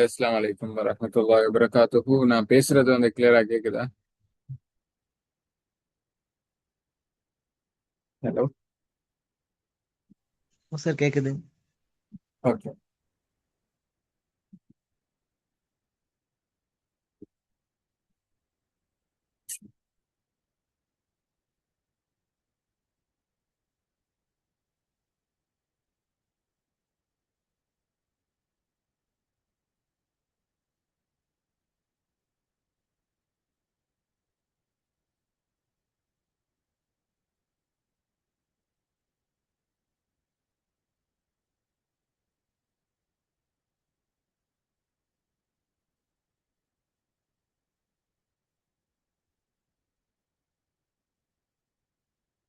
அஸ்ஸலாமு அலைக்கும் வரஹ்மத்துல்லாஹி வபரகாத்துஹு. நான் பேசுறது வந்து கிளியரா கேக்குதா? ஹலோ. சார் கேக்குது. ஓகே.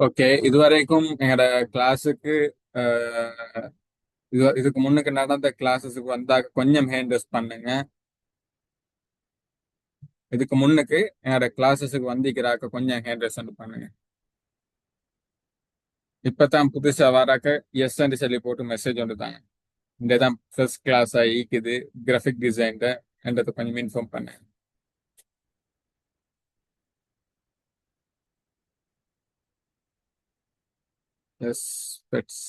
ஓகே, இதுவரைக்கும் எங்களோட கிளாஸுக்கு இதுக்கு முன்னுக்கு நடந்த கிளாஸஸுக்கு வந்தா கொஞ்சம் ஹேண்ட் ரெஸ்ட் பண்ணுங்க. இதுக்கு முன்னுக்கு எங்களோட கிளாஸஸுக்கு வந்திக்கிறாக்க கொஞ்சம் ஹேண்ட் ரெஸ்ட் பண்ணுங்க. இப்பதான் புதுசா வராக்க எஸ் சொல்லி போட்டு மெசேஜ் வந்துட்டாங்க. இந்த தான் ஃபர்ஸ்ட் கிளாஸ் ஆகிக்குது கிராஃபிக் டிசைன் என்றதை கொஞ்சம் இன்ஃபார்ம் பண்ணேன். எஸ் பெட்ஸ்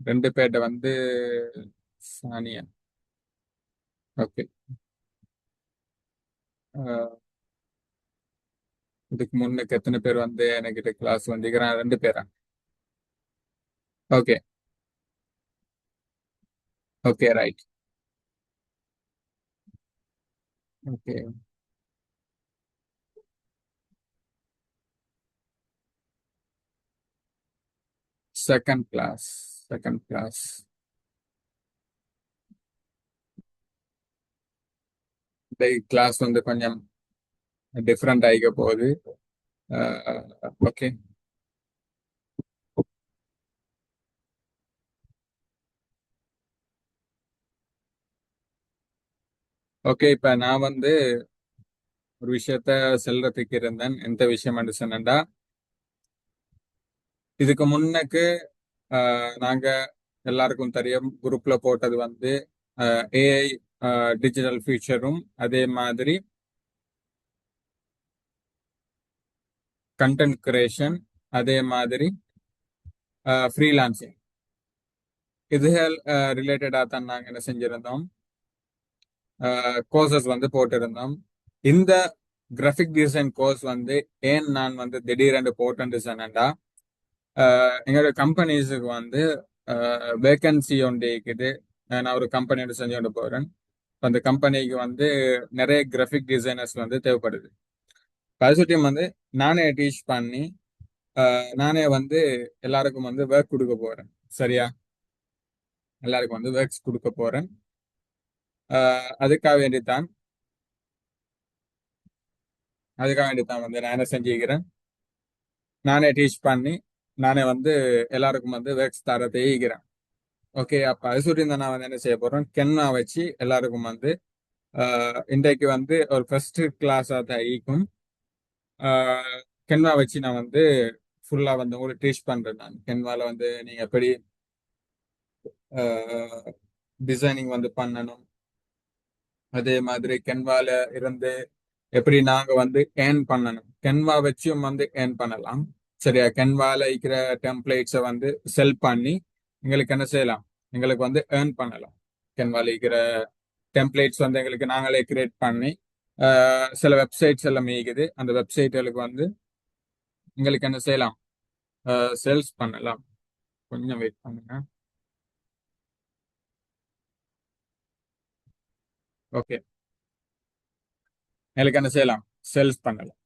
ரெண்டு பேர்ட்ட வந்து சானியா. ஓகே. இதுக்கு முன்னுக்கு எத்தனை பேர் வந்து என்கிட்ட கிளாஸ் வந்திருக்கிறான்? ரெண்டு பேரா? Okay. Okay, right. Okay. Second class. Second class. இந்த கிளாஸ் வந்து கொஞ்சம் டிஃப்ரெண்ட் ஆகிக்க போகுது. ஓகே. ஓகே, இப்ப நான் வந்து ஒரு விஷயத்த செல்றதுக்கு இருந்தேன். எந்த விஷயம் சொன்னேன்டா, இதுக்கு முன்னுக்கு நாங்க எல்லாருக்கும் தெரியும் குரூப்ல போட்டது வந்து ஏஐ டிஜிட்டல் ஃபியூச்சரும் அதே மாதிரி கண்டென்ட் கிரியேஷன் அதே மாதிரி ஃப்ரீலான்சிங் இதுகள் ரிலேட்டடா தான் நாங்க என்ன செஞ்சிருந்தோம், கோர்சஸ் வந்து போட்டிருந்தோம். இந்த கிராஃபிக் டிசைன் கோர்ஸ் வந்து ஏன் நான் வந்து திடீரென்று போட்டேன்னு சொன்னேன்டா, எங்களோட கம்பெனிஸுக்கு வந்து வேகன்சி ஒன்று இருக்குது. நான் ஒரு கம்பெனியோட செஞ்சு கொண்டு போறேன். அந்த கம்பெனிக்கு வந்து நிறைய கிராஃபிக் டிசைனர்ஸ் வந்து தேவைப்படுது. பரிசுட்டியும் வந்து நானே டீச் பண்ணி நானே வந்து எல்லாருக்கும் வந்து ஒர்க் கொடுக்க போறேன். சரியா? எல்லாருக்கும் வந்து ஒர்க்ஸ் கொடுக்க போறேன். அதுக்காக வேண்டித்தான் வந்து நான் என்ன செஞ்சுக்கிறேன், நானே டீச் பண்ணி நானே வந்து எல்லாருக்கும் வந்து ஒர்க்ஸ் தர தேய்கிறேன். ஓகே, அப்ப அது சொல்லி நான் வந்து என்ன செய்ய போறேன், கென்னா வச்சு எல்லாருக்கும் வந்து இன்றைக்கு வந்து ஒரு ஃபர்ஸ்ட் கிளாஸா தான் ஈக்கும். கென்வா வச்சு நான் வந்து ஃபுல்லா வந்து உங்களுக்கு டீச் பண்றேன். நான் கென்வால வந்து நீங்க எப்படி டிசைனிங் வந்து பண்ணணும், அதே மாதிரி கென்வால இருந்து எப்படி நாங்க வந்து ஏர்ன் பண்ணணும், கென்வா வச்சும் வந்து ஏர்ன் பண்ணலாம். சரியா? கென்வால இருக்கிற டெம்ப்ளேட்ஸை வந்து செல் பண்ணி எங்களுக்கு என்ன செய்யலாம், எங்களுக்கு வந்து ஏர்ன் பண்ணலாம். கென்வால இருக்கிற டெம்ப்ளேட்ஸ் வந்து எங்களுக்கு நாங்களே கிரியேட் பண்ணி சில வெப்சைட்ஸ் எல்லாம் இருக்குது. அந்த வெப்சைட்டுகளுக்கு வந்து எங்களுக்கு என்ன செய்யலாம், சேல்ஸ் பண்ணலாம். கொஞ்சம் வெயிட் பண்ணுங்க. ஓகே, எங்களுக்கு என்ன செய்யலாம், சேல்ஸ் பண்ணலாம்.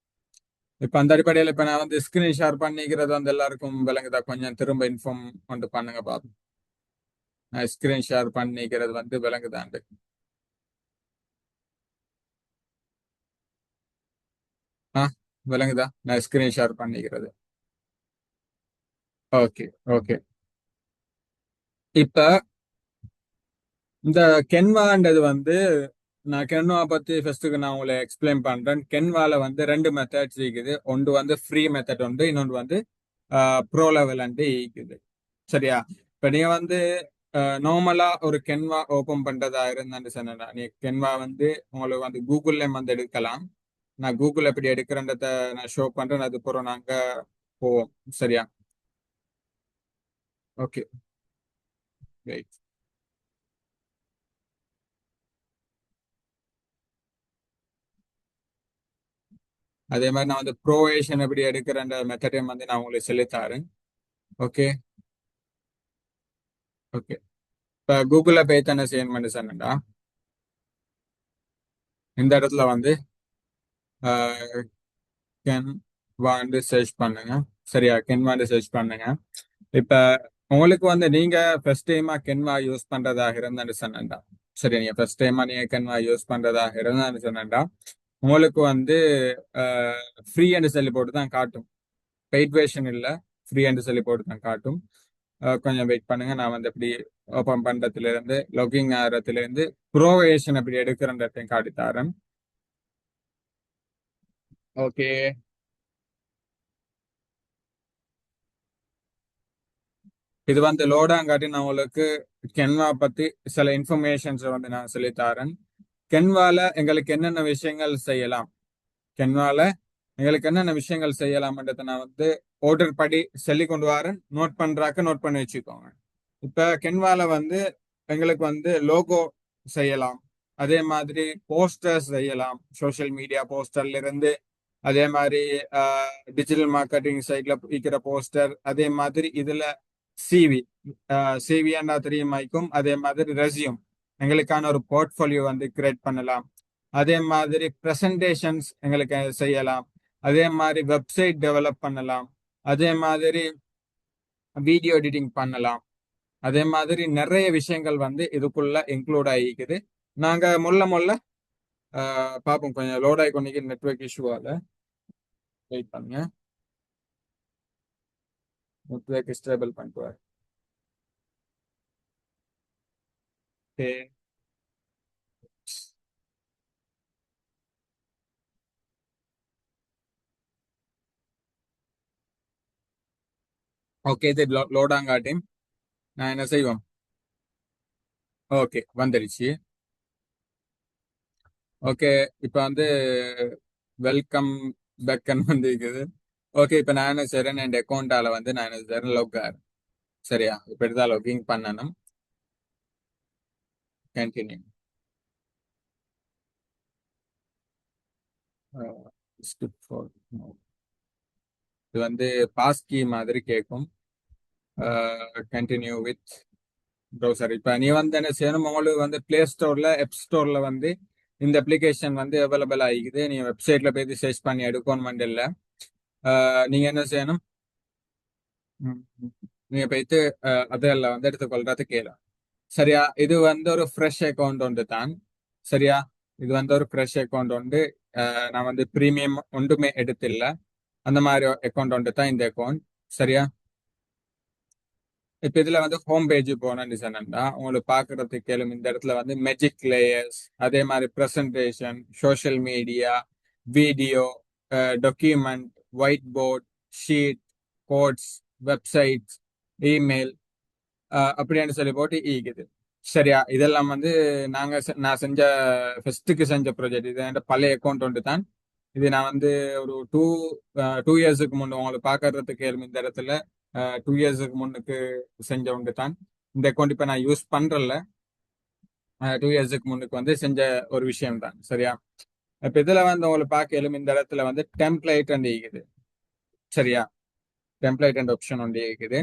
இப்ப அந்த அடிப்படையில் இப்ப நான் வந்து ஸ்கிரீன் ஷேர் பண்ணிக்கிறது வந்து எல்லாருக்கும் விளங்குதா? கொஞ்சம் திரும்ப இன்ஃபார்ம் வந்து பண்ணுங்க பாப்போம். நான் ஸ்கிரீன் ஷேர் பண்ணிக்கிறது வந்து விளங்குதாண்டு. ஆ, விளங்குதா நான் ஸ்கிரீன் ஷேர் பண்ணிக்கிறது? ஓகே. ஓகே, இப்ப இந்த கென்வான்றது வந்து நான் கென்வா பத்தி ஃபர்ஸ்ட்டுக்கு நான் உங்களை எக்ஸ்பிளைன் பண்றேன். கென்வால வந்து ரெண்டு மெத்தட்ஸ் இருக்குது. ஒன்று வந்து ஃப்ரீ மெத்தட் உண்டு, இன்னொன்று வந்து ப்ரோ லெவல் இருக்குது. சரியா? இப்ப நீங்க வந்து நார்மலா ஒரு கென்வா ஓபன் பண்றதா இருந்தான்னு சொன்னா நீ கென்வா வந்து உங்களுக்கு வந்து கூகுள்ல வந்து எடுக்கலாம். நான் கூகுள் எப்படி எடுக்கிறன்றத நான் ஷோ பண்றேன். அது போறோம் நாங்க போவோம். சரியா? Okay, right. அதே மாதிரி நான் வந்து ப்ரோவேஷன் எப்படி எடுக்கிறன்ற மெத்தடையும் வந்து நான் உங்களுக்கு சொல்லித்தாரேன். Okay, okay. இப்ப கூகுள்ல போய் தானே செய்யணும்னு சொன்னா இந்த இடத்துல வந்து கென்வான்னு சர்ச் பண்ணுங்க. சரியா? கென்வான்னு சர்ச் பண்ணுங்க. இப்ப உங்களுக்கு வந்து நீங்க ஃபர்ஸ்ட் டைமா கென்வா யூஸ் பண்றதாக இருந்தான்னு சொன்னா சரி, நீங்க ஃபர்ஸ்ட் டைமா நீங்க கென்வா யூஸ் பண்றதாக இருந்தான்னு சொன்னா உங்களுக்கு வந்து ஃப்ரீ அண்ட் சொல்லி போட்டு தான் காட்டும். பெய்ட் வேர்ஷன் இல்ல, ஃப்ரீ அண்ட் சொல்லி போட்டு தான் காட்டும். கொஞ்சம் வெயிட் பண்ணுங்க. நான் வந்து எப்படி ஓபன் பண்றதுல இருந்து லாகிங் ஆகிறதுல இருந்து ப்ரோவேஷன் எப்படி எடுக்கிறன்றதையும் காட்டி தரேன். ஓகே, இது வந்து லோடாங்காட்டி நான் உங்களுக்கு கென்வா பத்தி சில இன்ஃபர்மேஷன்ஸ் வந்து நான் சொல்லித்தரேன். கென்வால எங்களுக்கு என்னென்ன விஷயங்கள் செய்யலாம், கென்வால எங்களுக்கு என்னென்ன விஷயங்கள் செய்யலாம்ன்றதை நான் வந்து ஆர்டர் படி சொல்லி கொண்டு வரேன். நோட் பண்றாக்க நோட் பண்ணி வச்சுக்கோங்க. இப்ப கென்வால வந்து எங்களுக்கு வந்து லோகோ செய்யலாம். அதே மாதிரி போஸ்டர்ஸ் செய்யலாம், சோஷியல் மீடியா போஸ்டர்ல இருந்து. அதே மாதிரி டிஜிட்டல் மார்க்கெட்டிங் சைட்ல விற்கிற போஸ்டர். அதே மாதிரி இதுல சிவி சிவின்னா தெரியுமாய்க்கும். அதே மாதிரி ரெசியூம், எங்களுக்கான ஒரு போர்ட்ஃபோலியோ வந்து கிரியேட் பண்ணலாம். அதே மாதிரி ப்ரெசன்டேஷன்ஸ் எங்களுக்கு செய்யலாம். அதே மாதிரி வெப்சைட் டெவலப் பண்ணலாம். அதே மாதிரி வீடியோ எடிட்டிங் பண்ணலாம். அதே மாதிரி நிறைய விஷயங்கள் வந்து இதுக்குள்ள இன்க்ளூட் ஆகிக்குது. நாங்க முள்ள முள்ள பார்ப்போம். கொஞ்சம் லோட் ஆகி கொண்டிருக்கிற நெட்ஒர்க் இஷ்யூவால வெயிட் பண்ணுங்க. நெட்ஒர்க் ஸ்டேபிள் பண்ணிட்டு ஓகே. இது லோடாங்காட்டி நான் என்ன செய்வோம். ஓகே, வந்துருச்சு. ஓகே, இப்போ வந்து வெல்கம் பேக்னு வந்து இருக்குது. ஓகே, இப்போ நான் என்ன செய்றேன், என் அக்கௌண்டால வந்து நான் என்ன செய்றேன், லொக். சரியா? இப்படிதான் லாகிங் பண்ணணும். கண்டினியூ. Skip for. இது வந்து பாஸ்கி மாதிரி கேட்கும். Continue with browser. இப்போ நீ வந்து என்ன செய்யணும், உங்களுக்கு வந்து பிளே ஸ்டோர்ல ஆப் ஸ்டோர்ல வந்து இந்த அப்ளிகேஷன் வந்து அவைலபிள் ஆகிக்குது. நீ வெப்சைட்ல போய் சர்ச் பண்ணி எடுக்கணும் இல்லை. நீங்க என்ன செய்யணும், ம், நீங்க போயிட்டு அதெல்லாம் வந்து எடுத்துக்கொள்றது கேளும். சரியா? இது வந்து ஒரு ஃப்ரெஷ் அக்கௌண்ட் ஒன்று தான். சரியா? இது வந்து ஒரு ஃப்ரெஷ் அக்கௌண்ட் உண்டு. நான் வந்து ப்ரீமியம் ஒன்றுமே எடுத்தில்ல. அந்த மாதிரி அக்கௌண்ட் ஒன்று தான் இந்த அக்கௌண்ட். சரியா? இப்ப இதுல வந்து ஹோம் பேஜ் போனோம்னு சொன்னா உங்களுக்கு பாக்குறதுக்கு கேளும். இந்த இடத்துல வந்து மெஜிக் லேயர்ஸ், அதே மாதிரி presentation, social media, video, document, white board, sheet, codes, websites, email, அப்படின்னு சொல்லி போட்டு ஈக்குது. சரியா? இதெல்லாம் வந்து நான் செஞ்ச ஃபர்ஸ்ட்டுக்கு செஞ்ச ப்ராஜெக்ட். இது என் பழைய அக்கௌண்ட் ஒன்று தான். இது நான் வந்து ஒரு டூ இயர்ஸுக்கு முன்னே உங்களுக்கு பார்க்கறதுக்கு இந்த இடத்துல 2 இயர்ஸுக்கு முன்னுக்கு செஞ்ச ஒன்று தான். இந்த அக்கௌண்ட் இப்போ நான் யூஸ் பண்றல. 2 இயர்ஸுக்கு முன்னுக்கு வந்து செஞ்ச ஒரு விஷயம் தான். சரியா? இப்போ இதுல வந்து உங்களுக்கு பார்க்க இந்த இடத்துல வந்து டெம்ப்ளேட் இருக்குது. சரியா? டெம்ப்ளேட் அண்ட் ஆப்ஷன் ஒன்று இருக்குது.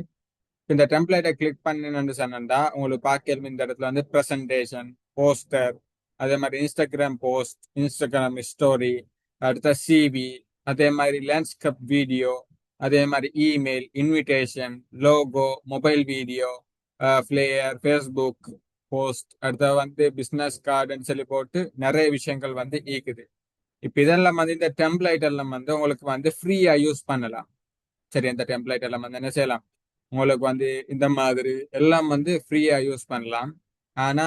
இந்த டெம்ப்ளேட்டை கிளிக் பண்ணின்னு சொன்னா உங்களுக்கு பார்க்க இந்த இடத்துல வந்து ப்ரெசன்டேஷன், போஸ்டர், அதே மாதிரி இன்ஸ்டாகிராம் போஸ்ட், இன்ஸ்டாகிராம் ஸ்டோரி, அடுத்த சிவி, அதே மாதிரி லேண்ட்ஸ்கேப் வீடியோ, அதே மாதிரி email, invitation, logo, mobile video, flyer, Facebook post, அடுத்த வந்து பிசினஸ் கார்டுன்னு சொல்லி போட்டு நிறைய விஷயங்கள் வந்து ஈக்குது. இப்ப இதெல்லாம் வந்து இந்த டெம்ப்ளேட் எல்லாம் வந்து உங்களுக்கு வந்து ஃப்ரீயா யூஸ் பண்ணலாம். சரி, இந்த டெம்ப்ளேட் எல்லாம் வந்து என்ன செய்யலாம், உங்களுக்கு வந்து இந்த மாதிரி எல்லாம் வந்து ஃப்ரீயா யூஸ் பண்ணலாம். ஆனா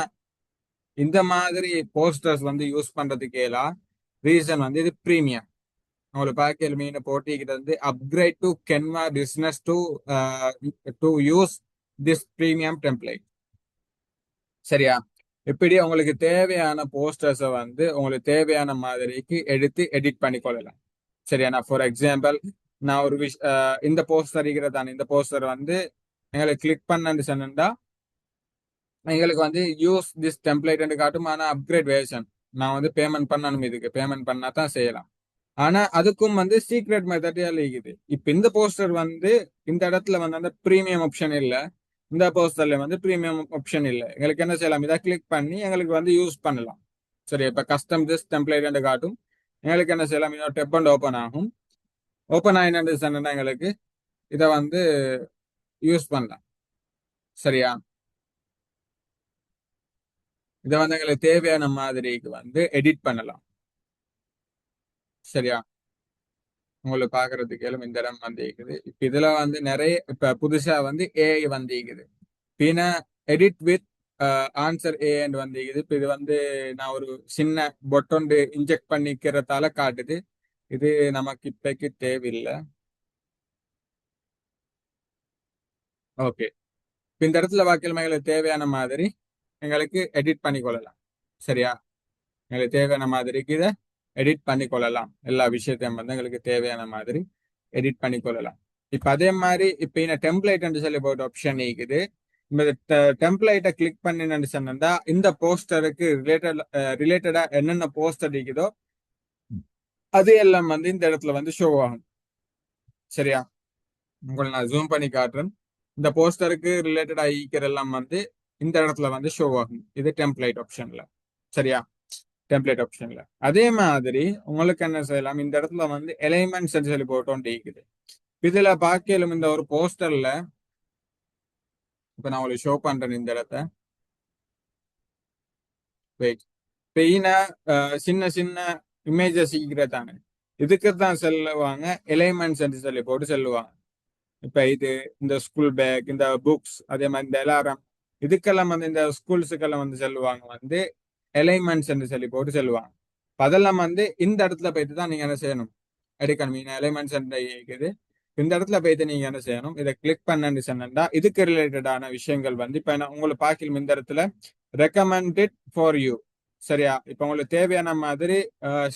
இந்த மாதிரி போஸ்டர்ஸ் வந்து யூஸ் பண்றதுக்கு ரீசன் வந்து இது ப்ரீமியம். உங்களுக்கு பார்க்கல மீன் போட்டிக்கிறது வந்து upgrade to Canva business to use this premium template. சரியா? இப்படி உங்களுக்கு தேவையான போஸ்டர்ஸை வந்து உங்களுக்கு தேவையான மாதிரிக்கு எடுத்து எடிட் பண்ணி கொள்ளலாம். சரியா? நான் ஃபார் எக்ஸாம்பிள் நான் ஒரு இந்த போஸ்டர் இருக்கிறதான இந்த போஸ்டர் வந்து எங்களுக்கு கிளிக் பண்ணு சொன்னா எங்களுக்கு வந்து யூஸ் திஸ் டெம்ப்ளேட் காட்டும். ஆனா அப்கிரேட் வேர்ஷன் நான் வந்து பேமெண்ட் பண்ணணும். இதுக்கு பேமெண்ட் பண்ணா தான் செய்யலாம். ஆனா அதுக்கும் வந்து சீக்ரெட் மெத்தடே இருக்குது. இப்ப இந்த போஸ்டர் வந்து இந்த இடத்துல வந்து அந்த பிரீமியம் ஆப்ஷன் இல்ல. இந்த போஸ்டர்ல வந்து பிரீமியம் ஆப்ஷன் இல்ல. எங்களுக்கு என்ன செய்யலாம்? இதை கிளிக் பண்ணி எங்களுக்கு வந்து யூஸ் பண்ணலாம். சரி, இப்ப கஸ்டம் திஸ் டெம்ப்ளேட் காட்டும். எங்களுக்கு என்ன செய்யலாம்? இன்னொரு டெப் அண்ட் ஓப்பன் ஆகும். ஓப்பன் ஆயினு சொன்னா எங்களுக்கு இதை வந்து யூஸ் பண்ணலாம். சரியா? இதை வந்து எங்களுக்கு தேவையான மாதிரிக்கு வந்து எடிட் பண்ணலாம். சரியா? உங்களுக்கு பாக்குறதுக்கு எல்லாம் இந்த இடம் வந்திருக்குது. இப்ப இதுல வந்து நிறைய இப்ப புதுசா வந்து ஏஐ வந்திருக்குது. பின்ன எடிட் வித் ஆன்சர் ஏன்னு வந்திருக்குது. இப்ப இது வந்து நான் ஒரு சின்ன பொட்டொண்டு இன்ஜெக்ட் பண்ணிக்கிறதால காட்டுது. இது நமக்கு இப்பைக்கு தேவையில்லை. ஓகே, இந்த இடத்துல வாக்கியமா எங்களுக்கு தேவையான மாதிரி எங்களுக்கு எடிட் பண்ணி கொள்ளலாம். சரியா? எங்களுக்கு தேவையான மாதிரிக்கு இதை எடிட் பண்ணி கொள்ளலாம். எல்லா விஷயத்தையும் வந்து எங்களுக்கு தேவையான மாதிரி எடிட் பண்ணி கொள்ளலாம். இப்ப அதே மாதிரி இப்ப இந்த டெம்ப்ளேட் சொல்லி போட்ட ஆப்ஷன் இருக்குது. இந்த டெம்ப்ளேட்டை கிளிக் பண்ணி சொன்னா இந்த போஸ்டருக்கு ரிலேட்டடா என்னென்ன போஸ்டர் இருக்குதோ அது எல்லாம் வந்து இந்த இடத்துல வந்து ஷோ ஆகும். சரியா? உங்களை நான் ஜூம் பண்ணி காட்டுறேன். இந்த போஸ்டருக்கு ரிலேட்டடா ஈக்கிற எல்லாம் வந்து இந்த இடத்துல வந்து ஷோ ஆகும். இது டெம்ப்ளேட் ஆப்ஷன்ல. சரியா? டெம்ப்ளேட் ஆப்ஷன்ல அதே மாதிரி உங்களுக்கு என்ன செய்யலாம்? இந்த இடத்துல வந்து எலைமெண்ட்ஸ் சொல்லி போட்டோம் இருக்குது. இதுல பாக்கியலும் இந்த ஒரு போஸ்டர்ல இப்ப நான் உங்களுக்கு ஷோ பண்றேன் இந்த இடத்த. வெயிட். பெயினா சின்ன சின்ன இமேஜஸ் தானே இதுக்கு தான் சொல்லுவாங்க எலைமெண்ட்ஸ் என்று சொல்லி போட்டு சொல்லுவாங்க. இப்ப இது இந்த ஸ்கூல் பேக், இந்த புக்ஸ், அதே மாதிரி இந்த அலாரம், இதுக்கெல்லாம் வந்து இந்த ஸ்கூல்ஸுக்கெல்லாம் வந்து சொல்லுவாங்க வந்து எலைமெண்ட்ஸ் என்று சொல்லி போட்டு சொல்லுவாங்க. அப்ப அதெல்லாம் வந்து இந்த இடத்துல போயிட்டு தான் நீங்க என்ன செய்யணும்? எடுக்கணும். எலைமெண்ட்ஸ் இருக்குது. இந்த இடத்துல போயிட்டு நீங்க என்ன செய்யணும்? இதை கிளிக் பண்ணு சொன்னா இதுக்கு ரிலேட்டடான விஷயங்கள் வந்து இப்ப நான் உங்களுக்கு பார்க்கணும் இந்த இடத்துல ரெக்கமெண்டட் ஃபார் யூ. சரியா? இப்ப உங்களுக்கு தேவையான மாதிரி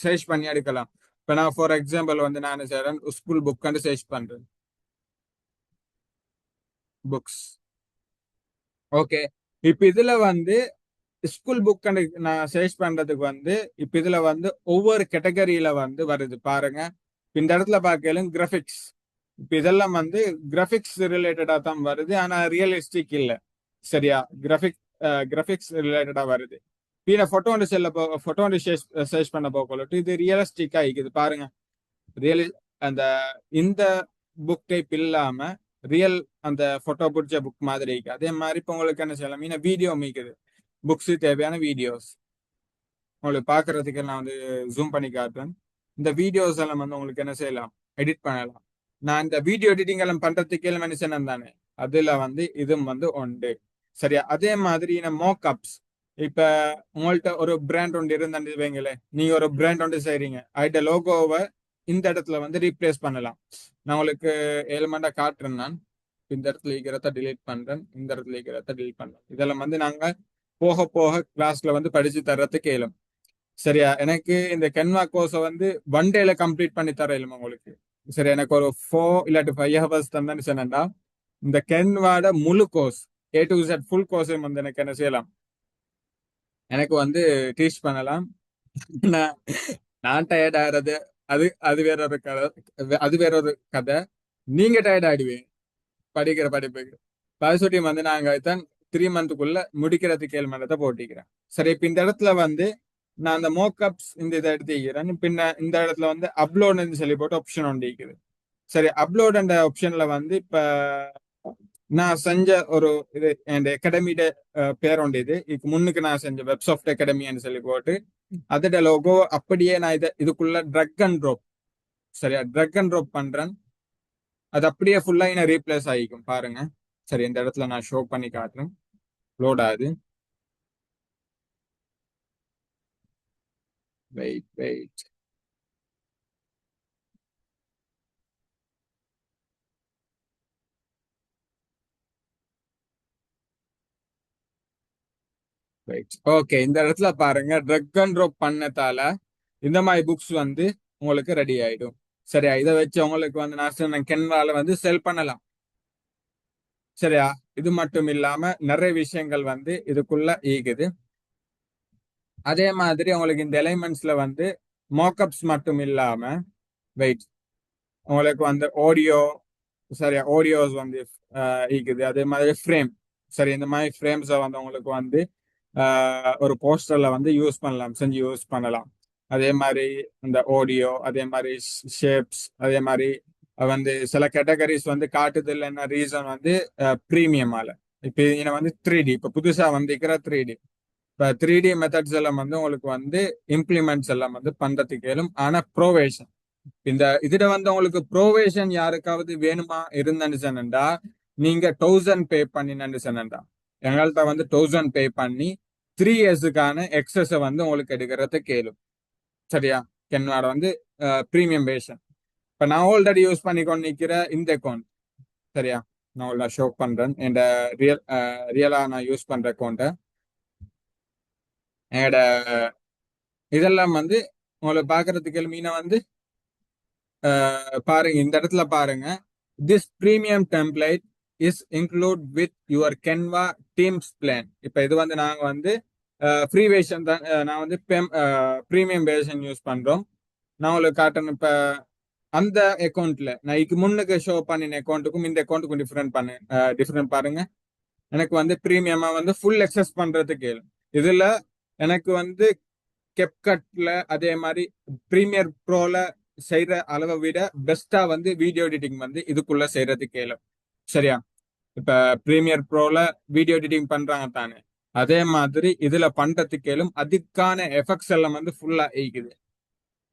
சர்ச் பண்ணி எடுக்கலாம். இப்ப நான் ஃபார் எக்ஸாம்பிள் வந்து நான் என்ன செய்யறேன்? ஸ்கூல் புக் சர்ச் பண்றேன். புக்ஸ். ஓகே. இப்ப இதுல வந்து ஸ்கூல் புக் நான் சர்ச் பண்றதுக்கு வந்து இப்ப இதுல வந்து ஒவ்வொரு கேட்டகரியில வந்து வருது பாருங்க. இந்த இடத்துல பார்க்கலும் கிராபிக்ஸ். இப்ப இதெல்லாம் வந்து கிராபிக்ஸ் ரிலேட்டடா தான் வருது. ஆனா ரியலிஸ்டிக் இல்ல. சரியா? கிராபிக்ஸ் ரிலேட்டடா வருது. பின்ன போட்டோ சர்ச் பண்ண போகலட்டு இது ரியலிஸ்டிக்கா இருக்குது பாருங்க. ரியலி அந்த இந்த புக் டைப் இல்லாம ரியல் அந்த போட்டோ பிடிச்ச புக் மாதிரி இருக்கு. அதே மாதிரி இப்ப உங்களுக்கு என்ன செய்யலாம்? மீன வீடியோ மீக்குது. புக்ஸ் தேவையான வீடியோஸ் உங்களுக்கு பாக்குறதுக்கு நான் வந்து ஜூம் பண்ணி காட்டுறேன். இந்த வீடியோஸ் எல்லாம் வந்து உங்களுக்கு என்ன செய்யலாம்? எடிட் பண்ணலாம். நான் இந்த வீடியோ எடிட்டிங் எல்லாம் பண்றதுக்கு எல்லாம் மனுஷன் தானே அதுல வந்து இதுவும் வந்து உண்டு. சரியா? அதே மாதிரி மோக் அப்ஸ். இப்ப உங்கள்ட்ட ஒரு பிராண்ட் ஒன்று இருந்தான்னு வைங்களேன். நீங்க ஒரு பிராண்ட் ஒன்று செய்றீங்க. அதுட லோகோவை இந்த இடத்துல வந்து ரீப்ளேஸ் பண்ணலாம். நான் உங்களுக்கு எலிமெண்டா காட்டுறேன். நான் இந்த இடத்துல இருக்கிறத டிலீட் பண்றேன். இந்த இடத்துல இருக்கிறத டிலீட் பண்றேன். இதெல்லாம் வந்து நாங்க போக போக கிளாஸ்ல வந்து படிச்சு தர்றதுக்கு இயலும். சரியா? எனக்கு இந்த கென்வா கோர்ஸை வந்து ஒன் டேல கம்ப்ளீட் பண்ணி தர இயலும் உங்களுக்கு. சரி, எனக்கு ஒரு 4 இல்லாட்டி 5 ஹவர்ஸ் தந்தான்னு சொன்னா இந்த கென்வாட முழு course A to Z full கோர்ஸையும் வந்து எனக்கு என்ன செய்யலாம்? எனக்கு வந்து டீச் பண்ணலாம். நான் நான் டயர்ட் ஆகிறது அது அது வேற ஒரு கதை. அது வேற ஒரு கதை. நீங்க டயர்ட் ஆயிடுவீங்க படிக்கிற படிப்புக்கு. பரிசுட்டியும் வந்து நாங்க தான் 3 மந்த்துக்குள்ள முடிக்கிறதுக்கு கேள்மனத்தை போட்டிக்கிறேன். சரி, இப்ப இந்த இடத்துல வந்து நான் அந்த மோக்கப்ஸ் இந்த இதை எடுத்துக்கிறேன். பின்ன இந்த இடத்துல வந்து அப்லோட்னு சொல்லி போட்டு ஆப்ஷன் ஒன்று இருக்குது. சரி, அப்லோட் என்ற ஆப்ஷன்ல வந்து இப்ப நான் செஞ்ச ஒரு இது என் அகாடமியோட பேர் ஒன்று இதுக்கு முன்னுக்கு நான் செஞ்ச வெப்சாஃப்ட் அகாடமின்னு சொல்லி போட்டு அதோட லோகோ அப்படியே நான் இதுக்குள்ள ட்ரக் அண்ட் ட்ராப். சரியா? ட்ரக் அண்ட் ட்ராப் பண்றேன். அது அப்படியே ஃபுல்லா இன்னும் ரீப்ளேஸ் ஆகிக்கும் பாருங்க. சரி, இந்த இடத்துல நான் ஷோ பண்ணி காட்டுறேன். லோட் ஆகுது. Wait wait. ரைட். ஓகே, இந்த இடத்துல பாருங்க, ட்ரக் அண்ட் ட்ராப் பண்ணதால இந்த மாதிரி புக்ஸ் வந்து உங்களுக்கு ரெடி ஆயிடும். சரியா, இதை வச்சு உங்களுக்கு வந்து நான் சொன்ன கென்வால வந்து செல் பண்ணலாம். சரியா, இது மட்டும் இல்லாம நிறைய விஷயங்கள் வந்து இதுக்குள்ள ஈகுது. அதே மாதிரி உங்களுக்கு இந்த எலிமெண்ட்ஸ்ல வந்து மார்க்அப்ஸ் மட்டும் இல்லாம, வெயிட், உங்களுக்கு வந்து ஆடியோ, சரியா, ஆடியோஸ் வந்து ஈக்குது. அதே மாதிரி ஃப்ரேம், சரி, இந்த மாதிரி ஃப்ரேம்ஸை வந்து உங்களுக்கு வந்து ஒரு போஸ்டர்ல வந்து யூஸ் பண்ணலாம், செஞ்சு யூஸ் பண்ணலாம். அதே மாதிரி இந்த ஆடியோ, அதே மாதிரி ஷேப்ஸ், அதே மாதிரி வந்து சில கேட்டகரிஸ் வந்து காட்டுதல் என்ன ரீசன் வந்து ப்ரீமியமால. இப்போ இங்க வந்து 3D, இப்போ புதுசா வந்திருக்கிற 3D. இப்போ 3D மெத்தட்ஸ் எல்லாம் வந்து உங்களுக்கு வந்து இம்ப்ளிமெண்ட்ஸ் எல்லாம் வந்து பண்றதுக்கு இயலும். ஆனா ப்ரோவேஷன், இந்த இதுல வந்து உங்களுக்கு ப்ரோவேஷன் யாருக்காவது வேணுமா இருந்துன்னு சொன்னா, நீங்க 1000 பே பண்ணினு சொன்னா, எங்கள்கிட்ட வந்து 1000 பே பண்ணி 3 இயர்ஸுக்கான எக்ஸஸ் வந்து உங்களுக்கு எடுக்கிறத கேளும். சரியா, என்னோட வந்து ப்ரீமியம் வேஷன். இப்ப நான் ஆல்ரெடி யூஸ் பண்ணி கொண்டு நிக்கிற இந்த அக்கௌண்ட். சரியா, நான் உள்ள ஷோ பண்றேன் என் ரியலா நான் யூஸ் பண்ற அக்கௌண்ட்டை. என்னோட இதெல்லாம் வந்து உங்களுக்கு பாக்குறதுக்கு மீனை வந்து பாருங்க, இந்த இடத்துல பாருங்க. This premium template is include with your Canva teams plan. இப்ப இது வந்து நாங்க வந்து ஃப்ரீ வேஷன் தான், நான் வந்து ப்ரீமியம் வேஷன் யூஸ் பண்றோம். நான் உங்களுக்கு காட்டணும். இப்ப அந்த அக்கௌண்ட்ல நான் இதுக்கு முன்னுக்கு ஷோ பண்ணின அக்கௌண்ட்டுக்கும் இந்த அக்கௌண்ட்டுக்கும் டிஃபரெண்ட் பாருங்க. எனக்கு வந்து பிரீமியமா வந்து ஃபுல் எக்ஸஸ் பண்றதுக்கு இதுல எனக்கு வந்து கெப்கட்ல அதே மாதிரி பிரீமியர் ப்ரோல செய்யற அளவை விட பெஸ்டா வந்து வீடியோ எடிட்டிங் வந்து இதுக்குள்ள செய்யறதுக்கு இயலும். சரியா, இப்ப பிரீமியர் ப்ரோல வீடியோ எடிட்டிங் பண்றாங்க தானே, அதே மாதிரி இதுல பண்றதுக்கு இயலும். அதுக்கான எஃபெக்ட்ஸ் எல்லாம் வந்து ஃபுல்லா ஈக்குது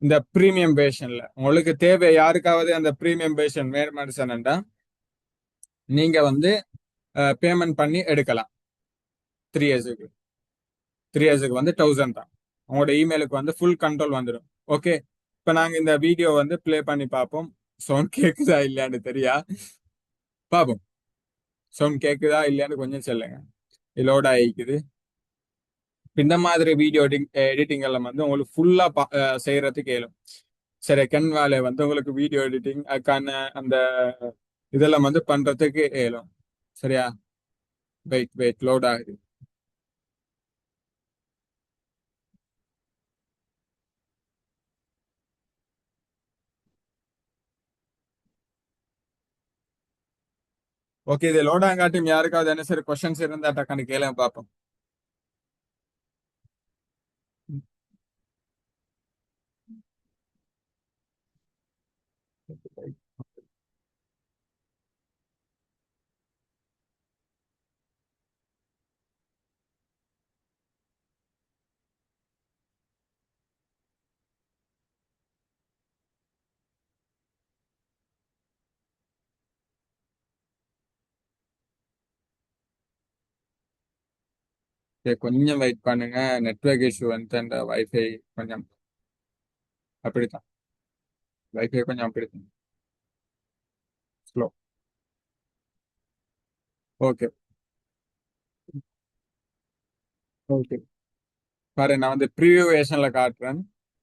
இந்த பிரீமியம் வேஷன்ல. உங்களுக்கு தேவை யாருக்காவது அந்த பிரீமியம் வேஷன் வேணும்னா நீங்க வந்து பேமெண்ட் பண்ணி எடுக்கலாம். 3 இயர்ஸுக்கு 3 இயர்ஸுக்கு வந்து 1000 தான். உங்களோட இமெயிலுக்கு வந்து ஃபுல் கண்ட்ரோல் வந்துடும். ஓகே, இப்ப நாங்க இந்த வீடியோ வந்து ப்ளே பண்ணி பார்ப்போம். சவுண்ட் கேக்குதா இல்லையான்னு தெரியா, பார்ப்போம். சவுண்ட் கேக்குதா இல்லையான்னு கொஞ்சம் சொல்லுங்க. லோட் ஆகிக்குது. இந்த மாதிரி வீடியோ எடிட்டிங் எல்லாம் வந்து உங்களுக்கு ஃபுல்லா செய்யறதுக்கு இயலும். சரி, கென்வால வந்து உங்களுக்கு வீடியோ எடிட்டிங் அதுக்கான அந்த இதெல்லாம் வந்து பண்றதுக்கு இயலும். சரியா, வெயிட் வெயிட், லோட் ஆகுது. ஓகே, இது லோட் ஆகாட்டும். யாருக்காவது என்ன சரி கொஸ்டின்ஸ் இருந்தா டக்குன்னு கேளுங்க பார்ப்போம். சரி, கொஞ்சம் வெயிட் பண்ணுங்க. நெட்வொர்க் இஷ்யூ வந்து அந்த வைஃபை கொஞ்சம் அப்படித்தான். வைஃபை கொஞ்சம் அப்படித்தான் ஸ்லோ. ஓகே. ஓகே, பாரு, நான் வந்து ப்ரீவியூ வேஷன்ல காட்டுறேன்.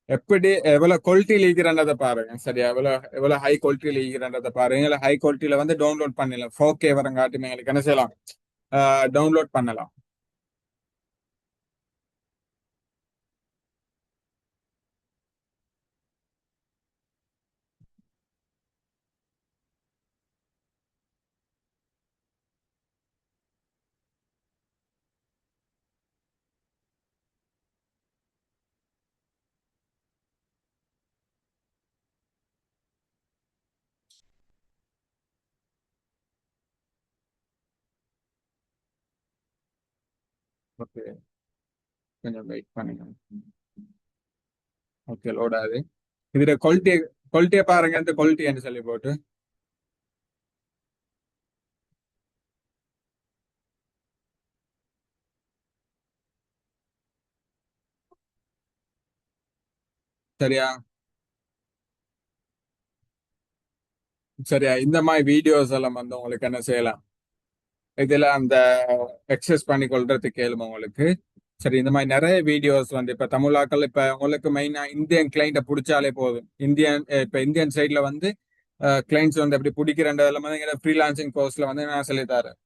எப்படி எவ்வளவு குவாலிட்டி லீக்கிறன்றதை பாருங்க. சரியா, எவ்வளவு ஹை குவாலிட்டி லீக்கிறன்றதை பாருங்க. இல்லை ஹை குவாலிட்டியில வந்து டவுன்லோட் பண்ணலாம். 4K வரங்காட்டுமே எங்களுக்கு என்ன செய்யலாம், டவுன்லோட் பண்ணலாம். ஓகே, கொஞ்சம் வெயிட் பண்ணுங்க. ஓகே, லோட் ஆகுது. இதுல குவாலிட்டியை பாருங்க. இந்த குவாலிட்டி சொல்லி போட்டு. சரியா, சரியா, இந்த மாதிரி வீடியோஸ் எல்லாம் வந்து உங்களுக்கு என்ன செய்யலாம், இதுல அந்த எக்ஸஸ் பண்ணி கொள்றதுக்கு கேளுமா உங்களுக்கு. சரி, இந்த மாதிரி நிறைய வீடியோஸ் வந்து இப்ப தமிழாக்கள் இப்ப உங்களுக்கு மெயினா இந்தியன் கிளைண்ட பிடிச்சாலே போதும். இப்ப இந்தியன் சைட்ல வந்து கிளைண்ட்ஸ் வந்து எப்படி பிடிக்கிறன்றதுல வந்து எங்க ஃப்ரீலான்சிங் கோர்ஸ்ல வந்து நான் சொல்லித்தரேன்.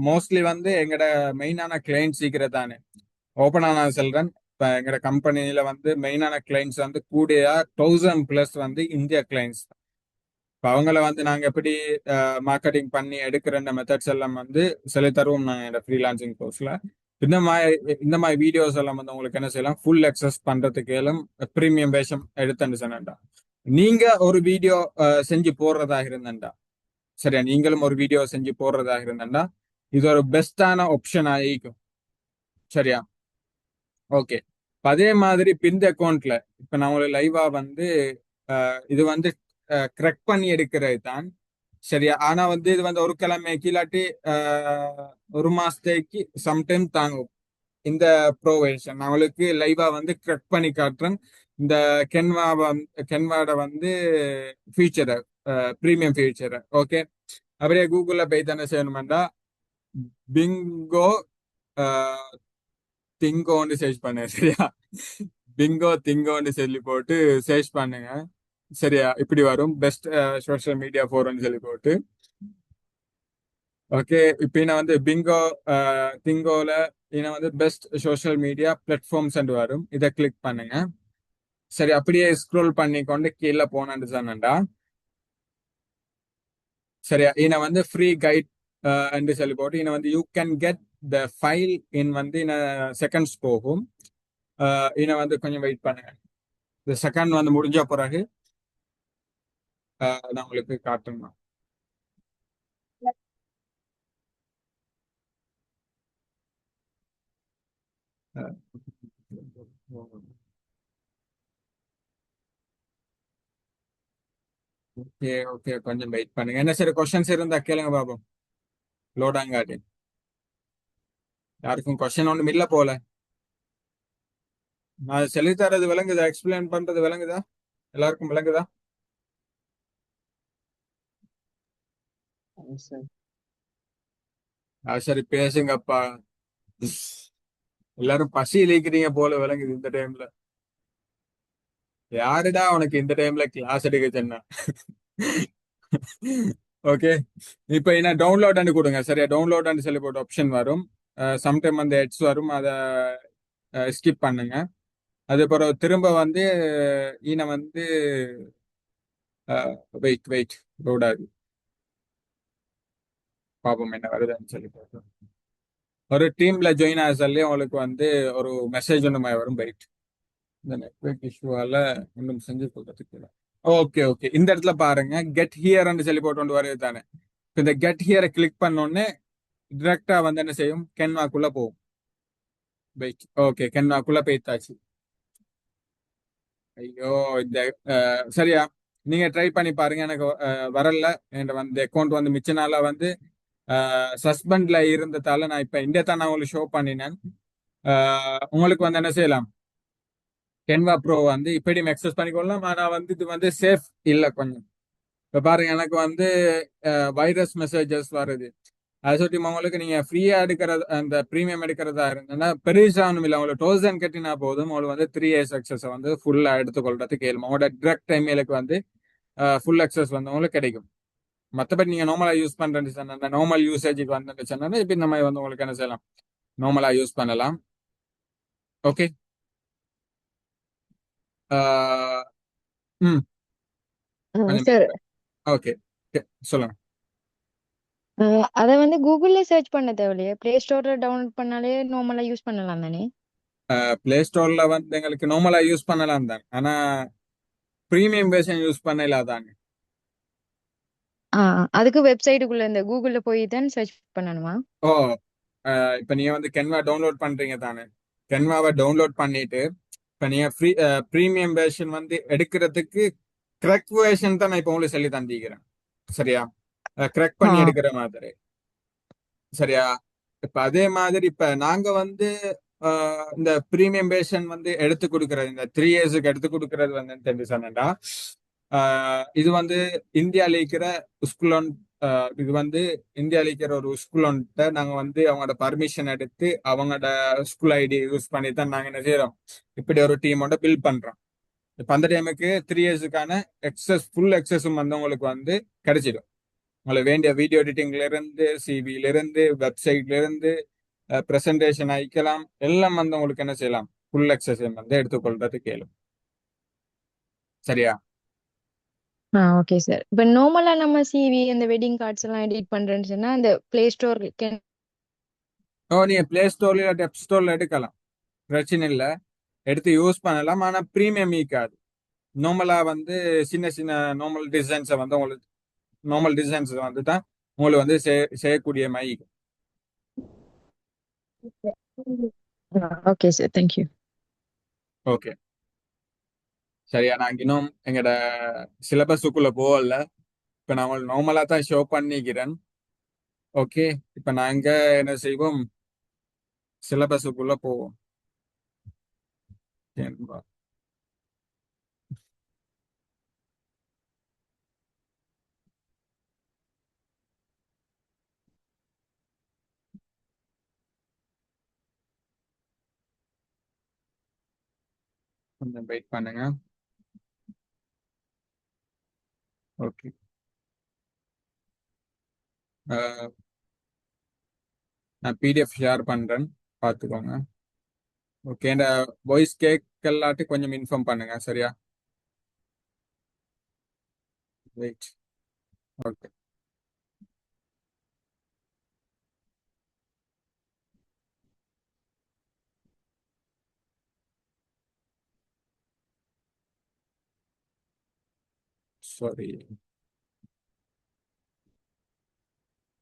மோஸ்ட்லி வந்து எங்கட மெயினான கிளைண்ட்ஸ் சீக்கிரம் தானே ஓப்பனா நான் சொல்றேன். இப்ப எங்கட கம்பெனில வந்து மெயினான கிளைண்ட்ஸ் வந்து கூடிய 1000+ வந்து இந்தியா கிளைண்ட்ஸ். இப்ப அவங்கள வந்து நாங்க எப்படி மார்க்கெட்டிங் பண்ணி எடுக்கிற மெத்தட்ஸ் எல்லாம் வந்து சொல்லி தருவோம் நாங்க இந்த ஃப்ரீலான்சிங் கோர்ஸ்ல. இந்த மாதிரி வீடியோஸ் எல்லாம் வந்து உங்களுக்கு என்ன செய்யலாம், ஃபுல் அக்சஸ் பண்றதுக்கு எல்லாம் ப்ரீமியம் வேஷம் எடுத்துன்னு சொன்னா நீங்க ஒரு வீடியோ செஞ்சு போடுறதாக இருந்தேன்டா, சரியா, நீங்களும் ஒரு வீடியோ செஞ்சு போடுறதாக இருந்தேன்டா இது ஒரு பெஸ்டான ஆப்ஷன் ஆகிக்கும். சரியா, ஓகே. அதே மாதிரி பின் அக்கௌண்ட்ல இப்ப நான் உங்களுக்கு லைவா வந்து இது வந்து கரெக்ட் பண்ணி எடுக்கிறது தான். சரியா, ஆனா வந்து இது வந்து ஒரு கிழமை கீழாட்டி ஒரு மாசத்துக்கு சம்டைம் தாங்கும் இந்த ப்ரோவேஷன். நான் உங்களுக்கு லைவா வந்து கரெக்ட் பண்ணி காட்டுறேன். இந்த கென்வாட வந்து ஃபீச்சரை, ப்ரீமியம் ஃபீச்சரை. ஓகே, அப்படியே கூகுள்ல போய் தானே செய்யணுமெண்டா பிங்கோ திங்கோன்னு சர்ச் பண்ணுங்க. சரியா, பிங்கோ திங்கோன்னு சொல்லி போட்டு சர்ச் பண்ணுங்க. சரியா, இப்படி வரும் பெஸ்ட் சோஷியல் மீடியா ஃபோரம்னு சொல்லி போட்டு. ஓகே, இப்போ நான் வந்து பிங்கோ திங்கோல நான் வந்து பெஸ்ட் சோஷியல் மீடியா பிளாட்ஃபார்ம்ஸ் வரும். இதை கிளிக் பண்ணுங்க. சரி, அப்படியே ஸ்க்ரோல் பண்ணி கொண்டு கீழே போனான்னு சொன்னேன்டா. சரியா, நான் வந்து ஃப்ரீ கைட் என்று சொல்லி போட்டு வந்து you can get the file இன் வந்து செகண்ட்ஸ் போகும். வந்து கொஞ்சம் வெயிட் பண்ணுங்க. இந்த செகண்ட் வந்து முடிஞ்ச பிறகு நான் உங்களுக்கு காட்டணும். ஓகே ஓகே, கொஞ்சம் வெயிட் பண்ணுங்க. என்ன சரி கொஸ்டின்ஸ் இருந்தா கேளுங்க பாப்போம். லோடாங்காட்டி யாருக்கும் கொஸ்டின் ஒன்றும் இல்ல போல. நான் சொல்லி தரது விளங்குதா, எக்ஸ்பிளைன் பண்றது விளங்குதா, எல்லாருக்கும் விளங்குதா? சரி பேசுங்கப்பா. எல்லாரும் பசி இழைக்கிறீங்க போல விளங்குது இந்த டைம்ல. யாருடா உனக்கு இந்த டைம்ல கிளாஸ் எடுக்க சொன்னா? ஓகே, இப்போ என்ன டவுன்லோட் கொடுங்க. சரியா, டவுன்லோட் சொல்லி போட்டு ஆப்ஷன் வரும். சம்டைம் வந்து ஹெட்ஸ் வரும், அதை ஸ்கிப் பண்ணுங்க. அது பிறகு திரும்ப வந்து வந்து வெயிட் வெயிட் லோட் ஆகுது. பாப்போம் என்ன வருதுன்னு சொல்லி போட்டு ஒரு டீம்ல ஜாயின் ஆக சொல்லி உங்களுக்கு வந்து ஒரு மெசேஜ் ஒன்று வரும். வெயிட், இந்த நெட்வொர்க் இஷ்யூவால ஒன்றும் செஞ்சு கொடுக்கறதுக்கு. ஓகே ஓகே, இந்த இடத்துல பாருங்க கெட் ஹியர்ன்னு சொல்லி போட்டு கொண்டு வருது தானே. இந்த கெட் ஹியரை கிளிக் பண்ணோடனே டிரெக்டா வந்து என்ன செய்யும், கென்வாக்குள்ள போகும். வெயிட், ஓகே, கென்வாக்குள்ள போய்த்தாச்சு. ஐயோ, இந்த சரியா, நீங்க ட்ரை பண்ணி பாருங்க. எனக்கு வரல. என் வந்து அக்கௌண்ட் வந்து மிச்ச நாளா வந்து சஸ்பெண்ட்ல இருந்ததால நான் இப்ப இந்த தான் நான் உங்களுக்கு ஷோ பண்ணினேன். உங்களுக்கு வந்து என்ன செய்யலாம், கென்வா ப்ரோ வந்து இப்படியும் எக்ஸஸ் பண்ணிக்கொள்ளலாம். ஆனா வந்து இது வந்து சேஃப் இல்ல கொஞ்சம். இப்ப பாருங்க, எனக்கு வந்து வைரஸ் மெசேஜஸ் வருது. அதை சுற்றி உங்களுக்கு நீங்க ஃப்ரீயா எடுக்கிறது, அந்த ப்ரீமியம் எடுக்கிறதா இருந்ததுன்னா பெருசா ஒன்றும் இல்லை. உங்களுக்கு 1000 கட்டினா போதும். உங்களுக்கு வந்து 3 years அக்சஸ் வந்து ஃபுல்லா எடுத்துக்கொள்றதுக்கு கேள்வி. உங்களோட டிரெக்ட் இமெயிலுக்கு வந்து ஃபுல் அக்சஸ் வந்து உங்களுக்கு கிடைக்கும். மற்றபடி நீங்க நார்மலா யூஸ் பண்றேன்னு சொன்னா, அந்த நார்மல் யூசேஜுக்கு வந்து சொன்னா இப்ப இந்த மாதிரி வந்து உங்களுக்கு என்ன செய்யலாம், நார்மலா யூஸ் பண்ணலாம். ஓகே, ம், கொஞ்சம் சார், ஓகே, சொல்லுங்க. அதை வந்து கூகுள்ல சர்ச் பண்ண தேவையில்லையே, பிளே ஸ்டோர்ல டவுன்லோட் பண்ணாலே நார்மலா யூஸ் பண்ணலாம் தானே? பிளே ஸ்டோர்ல வந்து எங்களுக்கு நார்மலா யூஸ் பண்ணலாம் தான், ஆனா ப்ரீமியம் வெர்ஷன் யூஸ் பண்ணல தாங்க. அதுக்கு வெப்சைட்டுக்குள்ள இந்த கூகுள்ல போய் தான் சர்ச் பண்ணணுமா? ஓ, இப்ப நீங்க வந்து கென்வா டவுன்லோட் பண்றீங்க தானே. கென்வாவை டவுன்லோட் பண்ணிட்டு இப்ப நீங்க ப்ரீமியம் வெர்ஷன் வந்து எடுக்கிறதுக்கு கரெக்ட் வெர்ஷன் தான் நான் இப்ப உங்களுக்கு சொல்லி தந்திக்கிறேன். சரியா, கரெக்ட் ஆ பண்ணி எடுக்கிற மாதிரி. சரியா, இப்ப அதே மாதிரி இப்ப நாங்க வந்து இந்த பிரீமியம் வெர்ஷன் வந்து எடுத்து கொடுக்கறது, இந்த 3 yearsக்கு எடுத்து கொடுக்கறது வந்து தெரிஞ்சு சொன்னா இது வந்து இந்தியால இருக்கிற ஸ்கூல் இது வந்து இந்தியாவில் இருக்கிற ஒரு ஸ்கூல்கிட்ட நாங்க வந்து அவங்களோட பர்மிஷன் எடுத்து அவங்களோட ஸ்கூல் ஐடி யூஸ் பண்ணி தான் நாங்க என்ன செய்யறோம், இப்படி ஒரு டீமோட பில்ட் பண்றோம். இப்ப அந்த டைமுக்கு 3 இயர்ஸுக்கான ஃபுல் எக்ஸஸும் வந்து உங்களுக்கு வந்து கிடைச்சிடும். உங்களுக்கு வேண்டிய வீடியோ எடிட்டிங்ல இருந்து, சிவில இருந்து, வெப்சைட்ல இருந்து, பிரசன்டேஷன் அயக்கலாம், எல்லாம் வந்து உங்களுக்கு என்ன செய்யலாம், ஃபுல் எக்ஸஸ் வந்து எடுத்துக்கொள்றது கேளும். சரியா? Okay sir. இப்போ நார்மலா நம்ம சிவி அந்த வெட்டிங் கார்ட்ஸ் எல்லாம் எடிட் பண்றேன்னு சொன்னா அந்த பிளே ஸ்டோர் கேன். நீங்க பிளே ஸ்டோர்ல இல்லாட்டி ஆப் ஸ்டோர்ல எடுக்கலாம், பிரச்சனை இல்லை, எடுத்து யூஸ் பண்ணலாம். ஆனா ப்ரீமியம் ஈக்காது. நார்மலா வந்து சின்ன சின்ன நார்மல் டிசைன்ஸை வந்து உங்களுக்கு நார்மல் டிசைன்ஸ் வந்து தான் உங்களுக்கு வந்து செய்யக்கூடிய மாதிரி. Okay sir, thank you. ஓகே, சரியா. நான் இன்னும் எங்கட சிலபஸுக்குள்ள போகல. இப்ப நான் உங்களுக்கு நார்மலா தான் ஷோ பண்ணிக்கிறேன். ஓகே, இப்ப நாங்க என்ன செய்வோம், சிலபஸுக்குள்ள போவோம். சரிங்களா? கொஞ்சம் வெயிட் பண்ணுங்க. ஓகே, நான் பிடிஎஃப் ஷேர் பண்றேன், பார்த்துக்கோங்க. ஓகே, இந்த வாய்ஸ் கேட்கலாட்டி கொஞ்சம் இன்ஃபார்ம் பண்ணுங்க, சரியா? வெயிட். ஓகே. சாரி.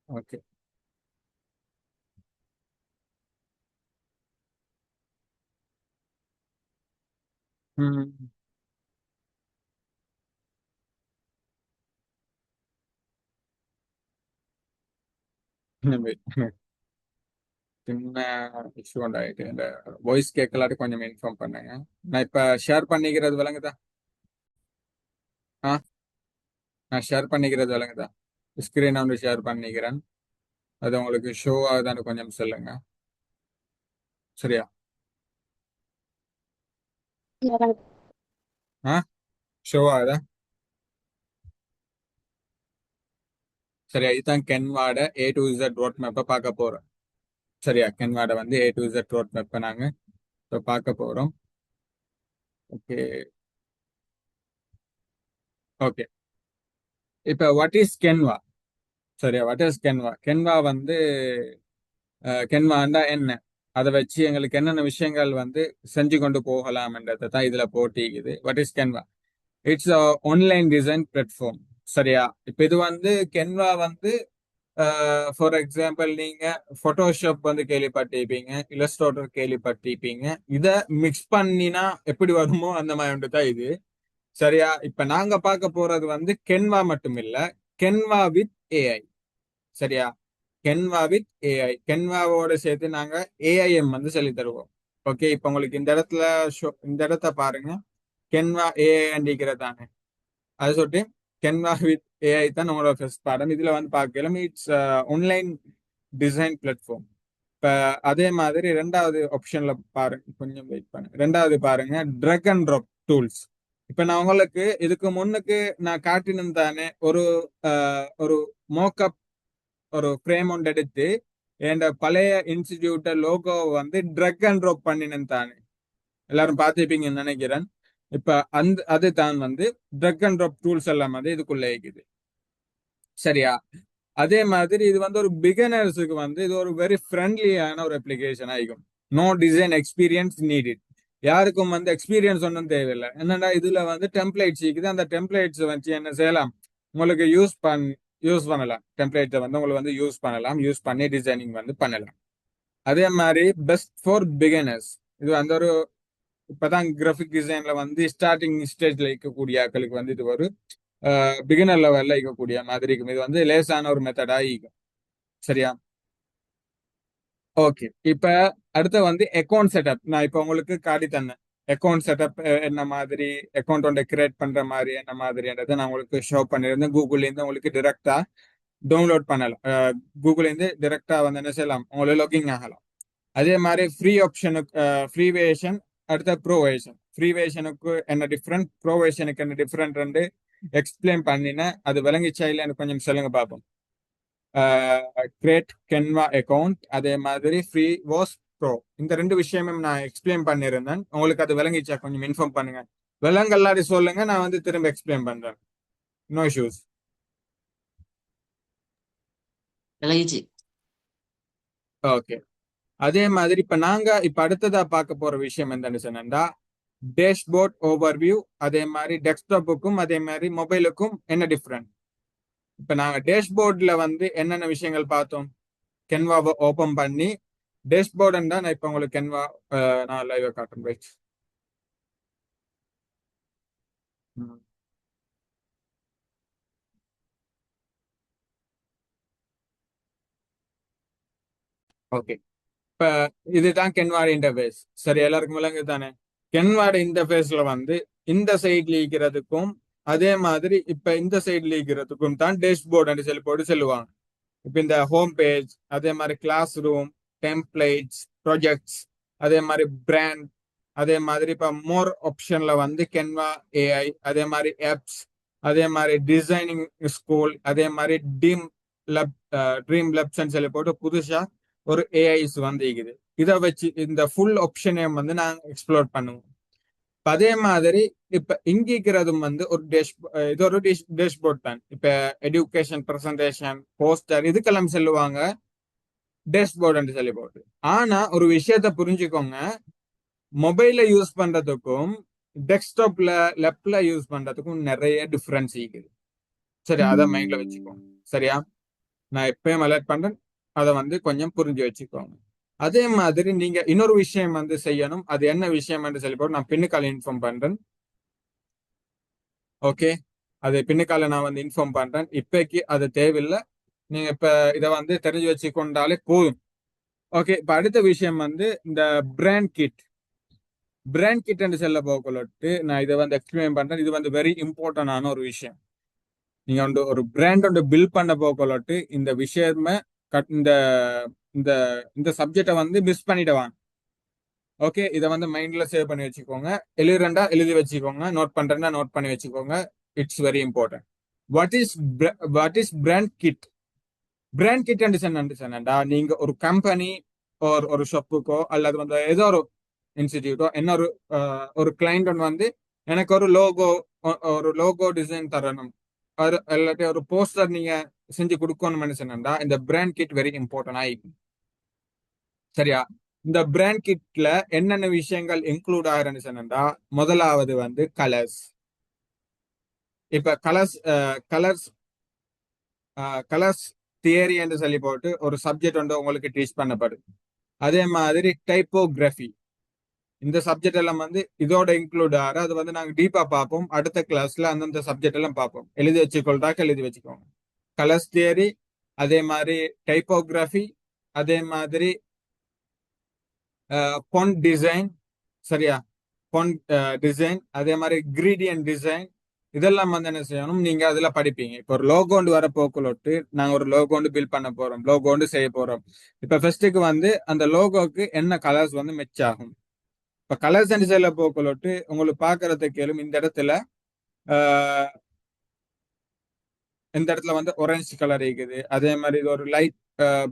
ஓகே. ம். வெயிட். சின்ன இஷ்யூ உண்டாயிட்டு இந்த வாய்ஸ் கேட்கலாட்டி கொஞ்சம் இன்ஃபார்ம் பண்ணுங்க. நான் இப்ப ஷேர் பண்ணிக்கிறது விளங்குதா? ஆ, நான் ஷேர் பண்ணிக்கிறது விளங்குதா? ஸ்கிரீன் வந்து ஷேர் பண்ணிக்கிறேன். அது உங்களுக்கு ஷோ ஆகுதான்னு கொஞ்சம் சொல்லுங்க, சரியா? ஆ, ஷோ ஆகுதா? சரியா, இதுதான் கென்வாட A to Z ரோட் மேப்பை பார்க்க போறோம். சரியா, கென்வாட வந்து A to Z ரோட் மேப்பை நாங்க இப்போ பார்க்க போறோம். ஓகே. ஓகே, இப்போ வாட் இஸ் கென்வா? சரியா, வாட் இஸ் கென்வா? கென்வா வந்து கென்வாண்டா என்ன, அதை வச்சு எங்களுக்கு என்னென்ன விஷயங்கள் வந்து செஞ்சு கொண்டு போகலாம்ன்றதை தான் இதுல போட்டிக்குது. What is Canva? It's online design platform. சரியா, இப்ப இது வந்து கென்வா வந்து ஃபார் எக்ஸாம்பிள் நீங்க போட்டோஷாப் வந்து கேள்விப்பட்டிருப்பீங்க, இல்லஸ்ட்ரேட்டர் கேள்விப்பட்டிருப்பீங்க. இதை மிக்ஸ் பண்ணினா எப்படி வருமோ அந்த மாதிரி ஒன்று தான் இது. சரியா, இப்ப நாங்க பார்க்க போறது வந்து கென்வா மட்டும் இல்ல, கென்வா வித் ஏஐ. சரியா, கென்வா வித் ஏஐ, கென்வாவோட சேர்த்து நாங்க ஏஐஎம் வந்து சொல்லி தருவோம். ஓகே, இப்ப உங்களுக்கு இந்த இடத்துல இந்த இடத்த பாருங்க, கென்வா ஏஐ அண்டிக்கிறதானே, அதை சொல்லிட்டு கென்வா வித் ஏஐ தான் நம்மளோட ஃபர்ஸ்ட் பாடம். இதுல வந்து பார்க்கலாம், இட்ஸ் ஆன்லைன் டிசைன் பிளாட்ஃபார்ம். இப்ப அதே மாதிரி ரெண்டாவது ஆப்ஷன்ல பாருங்க, கொஞ்சம் வெயிட் பண்ணுங்க. ரெண்டாவது பாருங்க, ட்ரக் அண்ட் ட்ராப் டூல்ஸ். இப்ப நான் உங்களுக்கு இதுக்கு முன்னுக்கு நான் காட்டினேன் தானே, ஒரு மோக்கப், ஒரு ஃப்ரேம் ஒன்று எடுத்து என் பழைய இன்ஸ்டிடியூட்ட லோகோ வந்து ட்ரக் அண்ட் ட்ராப் பண்ணினேன் தானே, எல்லாரும் பார்த்துப்பீங்கன்னு நினைக்கிறேன். இப்ப அது தான் வந்து ட்ரக் அண்ட் ட்ராப் டூல்ஸ் எல்லாம் வந்து இதுக்குள்ள இருக்குது. சரியா, அதே மாதிரி இது வந்து ஒரு பிகினர்ஸுக்கு வந்து இது ஒரு வெரி ஃப்ரெண்ட்லியான ஒரு அப்ளிகேஷன் ஆகும். No design experience needed. யாருக்கும் வந்து எக்ஸ்பீரியன்ஸ் ஒன்றும் தேவையில்லை. என்னடா இதுல வந்து டெம்ப்ளேட்ஸ் இருக்குது, அந்த டெம்ப்ளேட்ஸ் வச்சு என்ன செய்யலாம், உங்களுக்கு யூஸ் பண்ணலாம். டெம்ப்ளேட்டை வந்து உங்களுக்கு வந்து யூஸ் பண்ணலாம், யூஸ் பண்ணி டிசைனிங் வந்து பண்ணலாம். அதே மாதிரி பெஸ்ட் ஃபார் பிகினர்ஸ். இது வந்து ஒரு இப்பதான் கிராஃபிக் டிசைன்ல வந்து ஸ்டார்டிங் ஸ்டேஜ்ல இருக்கக்கூடிய ஆட்களுக்கு வந்து இது ஒரு பிகினர் லெவல்ல இருக்கக்கூடிய மாதிரி இருக்கும். இது வந்து லேசான ஒரு மெத்தடா இருக்கும். சரியா? ஓகே, இப்ப அடுத்து வந்து அக்கௌண்ட் செட்டப். நான் இப்ப உங்களுக்கு காட்டி தந்தேன். அக்கௌண்ட் செட்டப் என்ன மாதிரி, அக்கௌண்ட் ஒன்றை கிரியேட் பண்ற மாதிரி என்ன மாதிரின்றதை நான் உங்களுக்கு ஷோ பண்ணியிருந்தேன். கூகுள்ல இருந்து உங்களுக்கு டிரெக்டா டவுன்லோட் பண்ணலாம். கூகுள் இருந்து டைரக்டா வந்து என்ன செய்யலாம், உங்களை லாகிங் ஆகலாம். அதே மாதிரி ஃப்ரீ ஆப்ஷனுக்கு ஃப்ரீ வேஷன், அடுத்த ப்ரோ வேஷன். ஃப்ரீ வேஷனுக்கு என்ன டிஃப்ரெண்ட், ப்ரோ வேஷனுக்கு என்ன டிஃப்ரெண்ட் ரெண்டு எக்ஸ்பிளைன் பண்ணினேன். அது விளங்கிச்சா இல்லைன்னு கொஞ்சம் சொல்லுங்க பார்ப்போம். கிரேட் கென்வா அக்கௌண்ட், அதே மாதிரி ஃப்ரீ வாஸ் ப்ரோ, இந்த ரெண்டு விஷயமும் நான் எக்ஸ்பிளைன் பண்ணியிருந்தேன். உங்களுக்கு அது விளங்கிச்சா கொஞ்சம் இன்ஃபார்ம் பண்ணுங்க. விலங்கல்லாடி சொல்லுங்க, நான் வந்து திரும்ப எக்ஸ்பிளைன் பண்றேன். No issues. விலகிச்சு. ஓகே. அதே மாதிரி இப்ப அடுத்ததா பார்க்க போற விஷயம் என்னன்னு சொன்னா, டேஷ்போர்ட் ஓவர்வியூ. அதே மாதிரி டெஸ்க்டாப்புக்கும் அதே மாதிரி மொபைலுக்கும் என்ன டிஃப்ரெண்ட். இப்ப நாங்க டேஷ்போர்ட்ல வந்து என்னென்ன விஷயங்கள் பார்த்தோம், கென்வாவை ஓபன் பண்ணி டேஷ்போர்டுன்னு நான் இப்ப உங்களுக்கு கென்வா நான் லைவ் காட்டுறேன். ரைட். ஓகே. இப்ப இதுதான் கென்வாட இன்டர்ஃபேஸ். சரி, எல்லாருக்கும் விளங்கு தானே. கென்வாட இன்டர்ஃபேஸ்ல வந்து இந்த சைட்ல இருக்கிறதுக்கும் அதே மாதிரி இப்ப இந்த சைட்ல இருக்கிறதுக்கும் தான் டேஷ்போர்டு சொல்லி போட்டு சொல்லுவாங்க. இப்ப இந்த ஹோம் பேஜ், அதே மாதிரி கிளாஸ் ரூம், டெம்ப்ளேட்ஸ், ப்ராஜெக்ட்ஸ், அதே மாதிரி பிராண்ட், அதே மாதிரி இப்ப மோர் ஆப்ஷன்ல வந்து கென்வா ஏஐ, அதே மாதிரி ஆப்ஸ், அதே மாதிரி டிசைனிங் ஸ்கூல், அதே மாதிரி லப் ட்ரீம் லப்ஸ் சொல்லி போட்டு புதுசா ஒரு ஏஐஸ் வந்து இருக்குது. இதை வச்சு இந்த ஃபுல் ஆப்ஷனையும் வந்து நாங்க எக்ஸ்ப்ளோர் பண்ணுவோம். அதே மாதிரி இப்ப இங்கிக்கிறதும் வந்து ஒரு இது ஒரு டேஷ்போர்ட் தான். இப்ப எடுகேஷன், பிரசன்டேஷன், போஸ்டர், இதுக்கெல்லாம் சொல்லுவாங்க டேஷ்போர்டு சொல்லி போட்டு. ஆனா ஒரு விஷயத்த புரிஞ்சுக்கோங்க, மொபைல யூஸ் பண்றதுக்கும் டெஸ்க்டாப்ல லெப்ட்ல யூஸ் பண்றதுக்கும் நிறைய டிஃபரன்ஸ் இருக்குது. சரி, அதை மைண்ட்ல வச்சுக்கோங்க. சரியா, நான் எப்பயும் அலர்ட் பண்றேன், அதை வந்து கொஞ்சம் புரிஞ்சு வச்சுக்கோங்க. அதே மாதிரி நீங்க இன்னொரு விஷயம் வந்து செய்யணும். அது என்ன விஷயம் என்று சொல்லி போட்டு நான் பின்னுக்கால இன்ஃபார்ம் பண்றேன். ஓகே, அது பின்னுக்கால நான் வந்து இன்ஃபார்ம் பண்றேன். இப்பைக்கு அது தேவையில்லை, நீங்க இப்ப இதை வந்து தெரிஞ்சு வச்சு கொண்டாலே போதும். ஓகே. இப்ப அடுத்த விஷயம் வந்து இந்த பிராண்ட் கிட். பிராண்ட் கிட் என்று சொல்ல போகலட்டு நான் இதை வந்து எக்ஸ்பிளைன் பண்றேன். இது வந்து வெரி இம்பார்ட்டன்டான ஒரு விஷயம். நீங்க வந்து ஒரு பிராண்ட் ஒன்று பில்ட் பண்ண போகலட்டு இந்த விஷயமே இந்த இந்த இந்த சப்ஜெக்டை வந்து மிஸ் பண்ணிடுவாங்க. ஓகே, இதை வந்து மைண்ட்ல சேவ் பண்ணி வச்சுக்கோங்க. எழுதுறா எழுதி வச்சுக்கோங்க, நோட் பண்றேன்னா நோட் பண்ணி வச்சுக்கோங்க. It's very important. What is brand kit? Brand kit சொன்னா நீங்க ஒரு கம்பெனி ஒரு ஷாப்புக்கோ அல்லது வந்து ஏதோ ஒரு இன்ஸ்டிடியூட்டோ என்ன ஒரு கிளைண்ட் வந்து எனக்கு ஒரு லோகோ டிசைன் தரணும், இல்லாட்டி ஒரு போஸ்டர் நீங்க செஞ்சு கொடுக்கணும்னு சொன்னா இந்த பிராண்ட் கிட் வெரி இம்பார்ட்டன்ட் ஆயிடும். சரியா, இந்த பிராண்ட் கிட்ல என்னென்ன விஷயங்கள் இன்க்ளூட் ஆகிறேன்னு சொன்னா, முதலாவது வந்து கலர்ஸ். இப்ப கலர்ஸ் கலர்ஸ் தியரி என்று சொல்லி போட்டு ஒரு சப்ஜெக்ட் வந்து உங்களுக்கு டீச் பண்ணப்படுது. அதே மாதிரி டைப்போகிராஃபி, இந்த சப்ஜெக்ட் எல்லாம் வந்து இதோட இன்க்ளூட் ஆகிற, அது வந்து நாங்க டீப்பா பார்ப்போம் அடுத்த கிளாஸ்ல. அந்தந்த சப்ஜெக்ட் எல்லாம் பார்ப்போம். எழுதி வச்சுக்கொள்றாக்க எழுதி வச்சுக்கோங்க. கலர்ஸ் தியரி, அதே மாதிரி டைப்போகிராஃபி, அதே மாதிரி ஃபொண்ட் டிசைன். சரியா, ஃபொண்ட் டிசைன், அதே மாதிரி கிரீடியன்ட் டிசைன், இதெல்லாம் வந்து என்ன செய்யணும், நீங்க அதுல படிப்பீங்க. இப்போ ஒரு லோகோண்டு வர போக்குலொட்டு நாங்க ஒரு லோகோண்டு பில்ட் பண்ண போறோம், லோகோண்டு செய்ய போறோம். இப்ப ஃபர்ஸ்ட்டுக்கு வந்து அந்த லோகோக்கு என்ன கலர்ஸ் வந்து மெச் ஆகும். இப்ப கலர்ஸ் டிசைன்ல போக்குலொட்டு உங்களுக்கு பாக்குறதுக்கு கேளும், இந்த இடத்துல வந்து ஆரஞ்சு கலர் இருக்குது, அதே மாதிரி இது ஒரு லைட்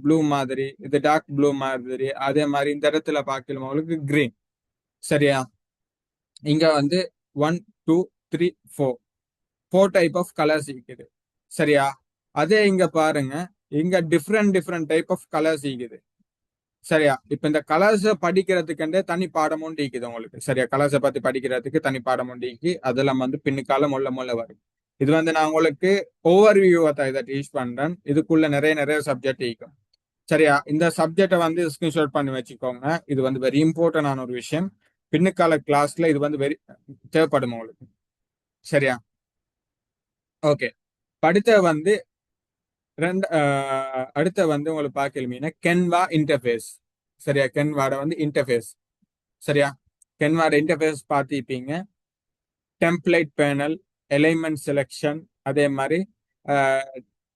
ப்ளூ மாதிரி, இது டார்க் ப்ளூ மாதிரி, அதே மாதிரி இந்த இடத்துல பார்க்கலும் உங்களுக்கு கிரீன். சரியா, இங்க வந்து 1 2 3 4 டைப் ஆஃப் கலர்ஸ் இருக்குது. சரியா, அதே இங்க பாருங்க, இங்க டிஃப்ரெண்ட் டைப் ஆஃப் கலர்ஸ் இருக்குது. சரியா, இப்ப இந்த கலர்ஸை படிக்கிறதுக்கு தனி பாடம் ஒன்று இருக்குது உங்களுக்கு. சரியா, கலர்ஸை பத்தி படிக்கிறதுக்கு தனி பாடம் ஒன்று இருக்கு. அதெல்லாம் வந்து பின்னுக்கால முள்ள வரும். இது வந்து நான் உங்களுக்கு ஓவர் வியூவை தான் இதை டீச் பண்றேன். இதுக்குள்ள நிறைய சப்ஜெக்ட் இருக்கும். சரியா, இந்த சப்ஜெக்டை வந்து ஸ்கிரீன்ஷாட் பண்ணி வச்சுக்கோங்க. இது வந்து வெரி இம்பார்ட்டன்டான ஒரு விஷயம். பின்னுக்கால கிளாஸ்ல இது வந்து வெரி தேவைப்படும் உங்களுக்கு. சரியா, ஓகே. அடுத்த வந்து உங்களுக்கு பார்க்கலுமீனா கென்வா இன்டர்ஃபேஸ். சரியா, கென்வாட வந்து இன்டர்ஃபேஸ். சரியா, கென்வாட இன்டர்ஃபேஸ் பார்த்திருப்பீங்க. டெம்ப்ளேட் பேனல், எலைமெண்ட் செலெக்ஷன், அதே மாதிரி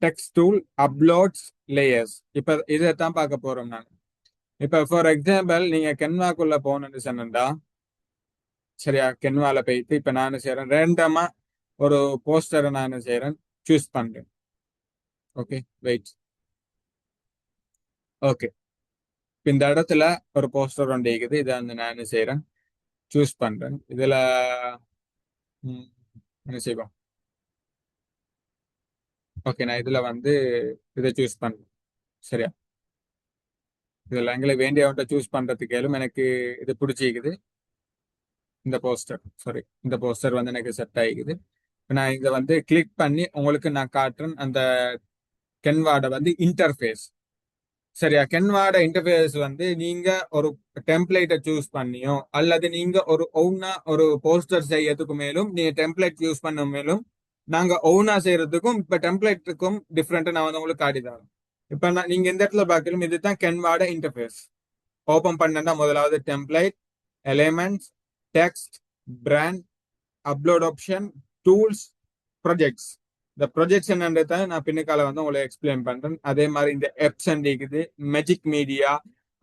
டெக்ஸ்ட் டூல், அப்லோட்ஸ், லேயர்ஸ். இப்ப இதைத்தான் பார்க்க போறோம் நான். இப்ப ஃபார் எக்ஸாம்பிள் நீங்க கென்வாக்குள்ள போகணும்னு சொன்னா, சரியா, கென்வால போயிட்டு இப்ப நான் செய்யறேன் ரேண்டமா ஒரு போஸ்டரை நான் செய்யறேன், சூஸ் பண்றேன். Okay, wait. ஓகே, இந்த இடத்துல ஒரு போஸ்டர் ஒன்று இருக்குது. இதை வந்து நான் செய்யறேன், சூஸ் பண்றேன். இதுல ம், என்ன செய்வோம்? ஓகே, நான் இதுல வந்து இதை சூஸ் பண்றேன். சரியா, இதுல எங்களுக்கு வேண்டியவன்ட்ட சூஸ் பண்றதுக்கு ஏலும் எனக்கு இது பிடிச்சிக்குது. இந்த போஸ்டர், சாரி, இந்த போஸ்டர் வந்து எனக்கு செட் ஆகிக்குது. இப்ப நான் இதை வந்து கிளிக் பண்ணி உங்களுக்கு நான் காட்டுறேன் அந்த கென்வாட வந்து இன்டர்ஃபேஸ். சரியா, கென்வாட இன்டர்ஃபேஸ் வந்து நீங்க ஒரு டெம்ப்ளேட்டை சூஸ் பண்ணியோ அல்லது நீங்க ஒரு ஓனா ஒரு போஸ்டர் செய்யறதுக்கு மேலும் நீங்க டெம்ப்ளேட் யூஸ் பண்ண மேலும் நாங்க ஓனா செய்யறதுக்கும் இப்ப டெம்ப்ளேட்டுக்கும் டிஃப்ரெண்ட் நான் வந்து உங்களுக்கு காட்டிதான். இப்ப நீங்க இந்த இடத்துல பார்க்கலும் இதுதான் கென்வாட இன்டர்ஃபேஸ். ஓபன் பண்ணா முதலாவது template, elements, text, brand, upload option, tools, projects. இந்த ப்ரொஜெக்ட்ஸ் என்னன்றத நான் பின்னுக்கால வந்து உங்களுக்கு எக்ஸ்பிளைன் பண்றேன். அதே மாதிரி இந்த எப்சன் இருக்குது, மேஜிக் மீடியா,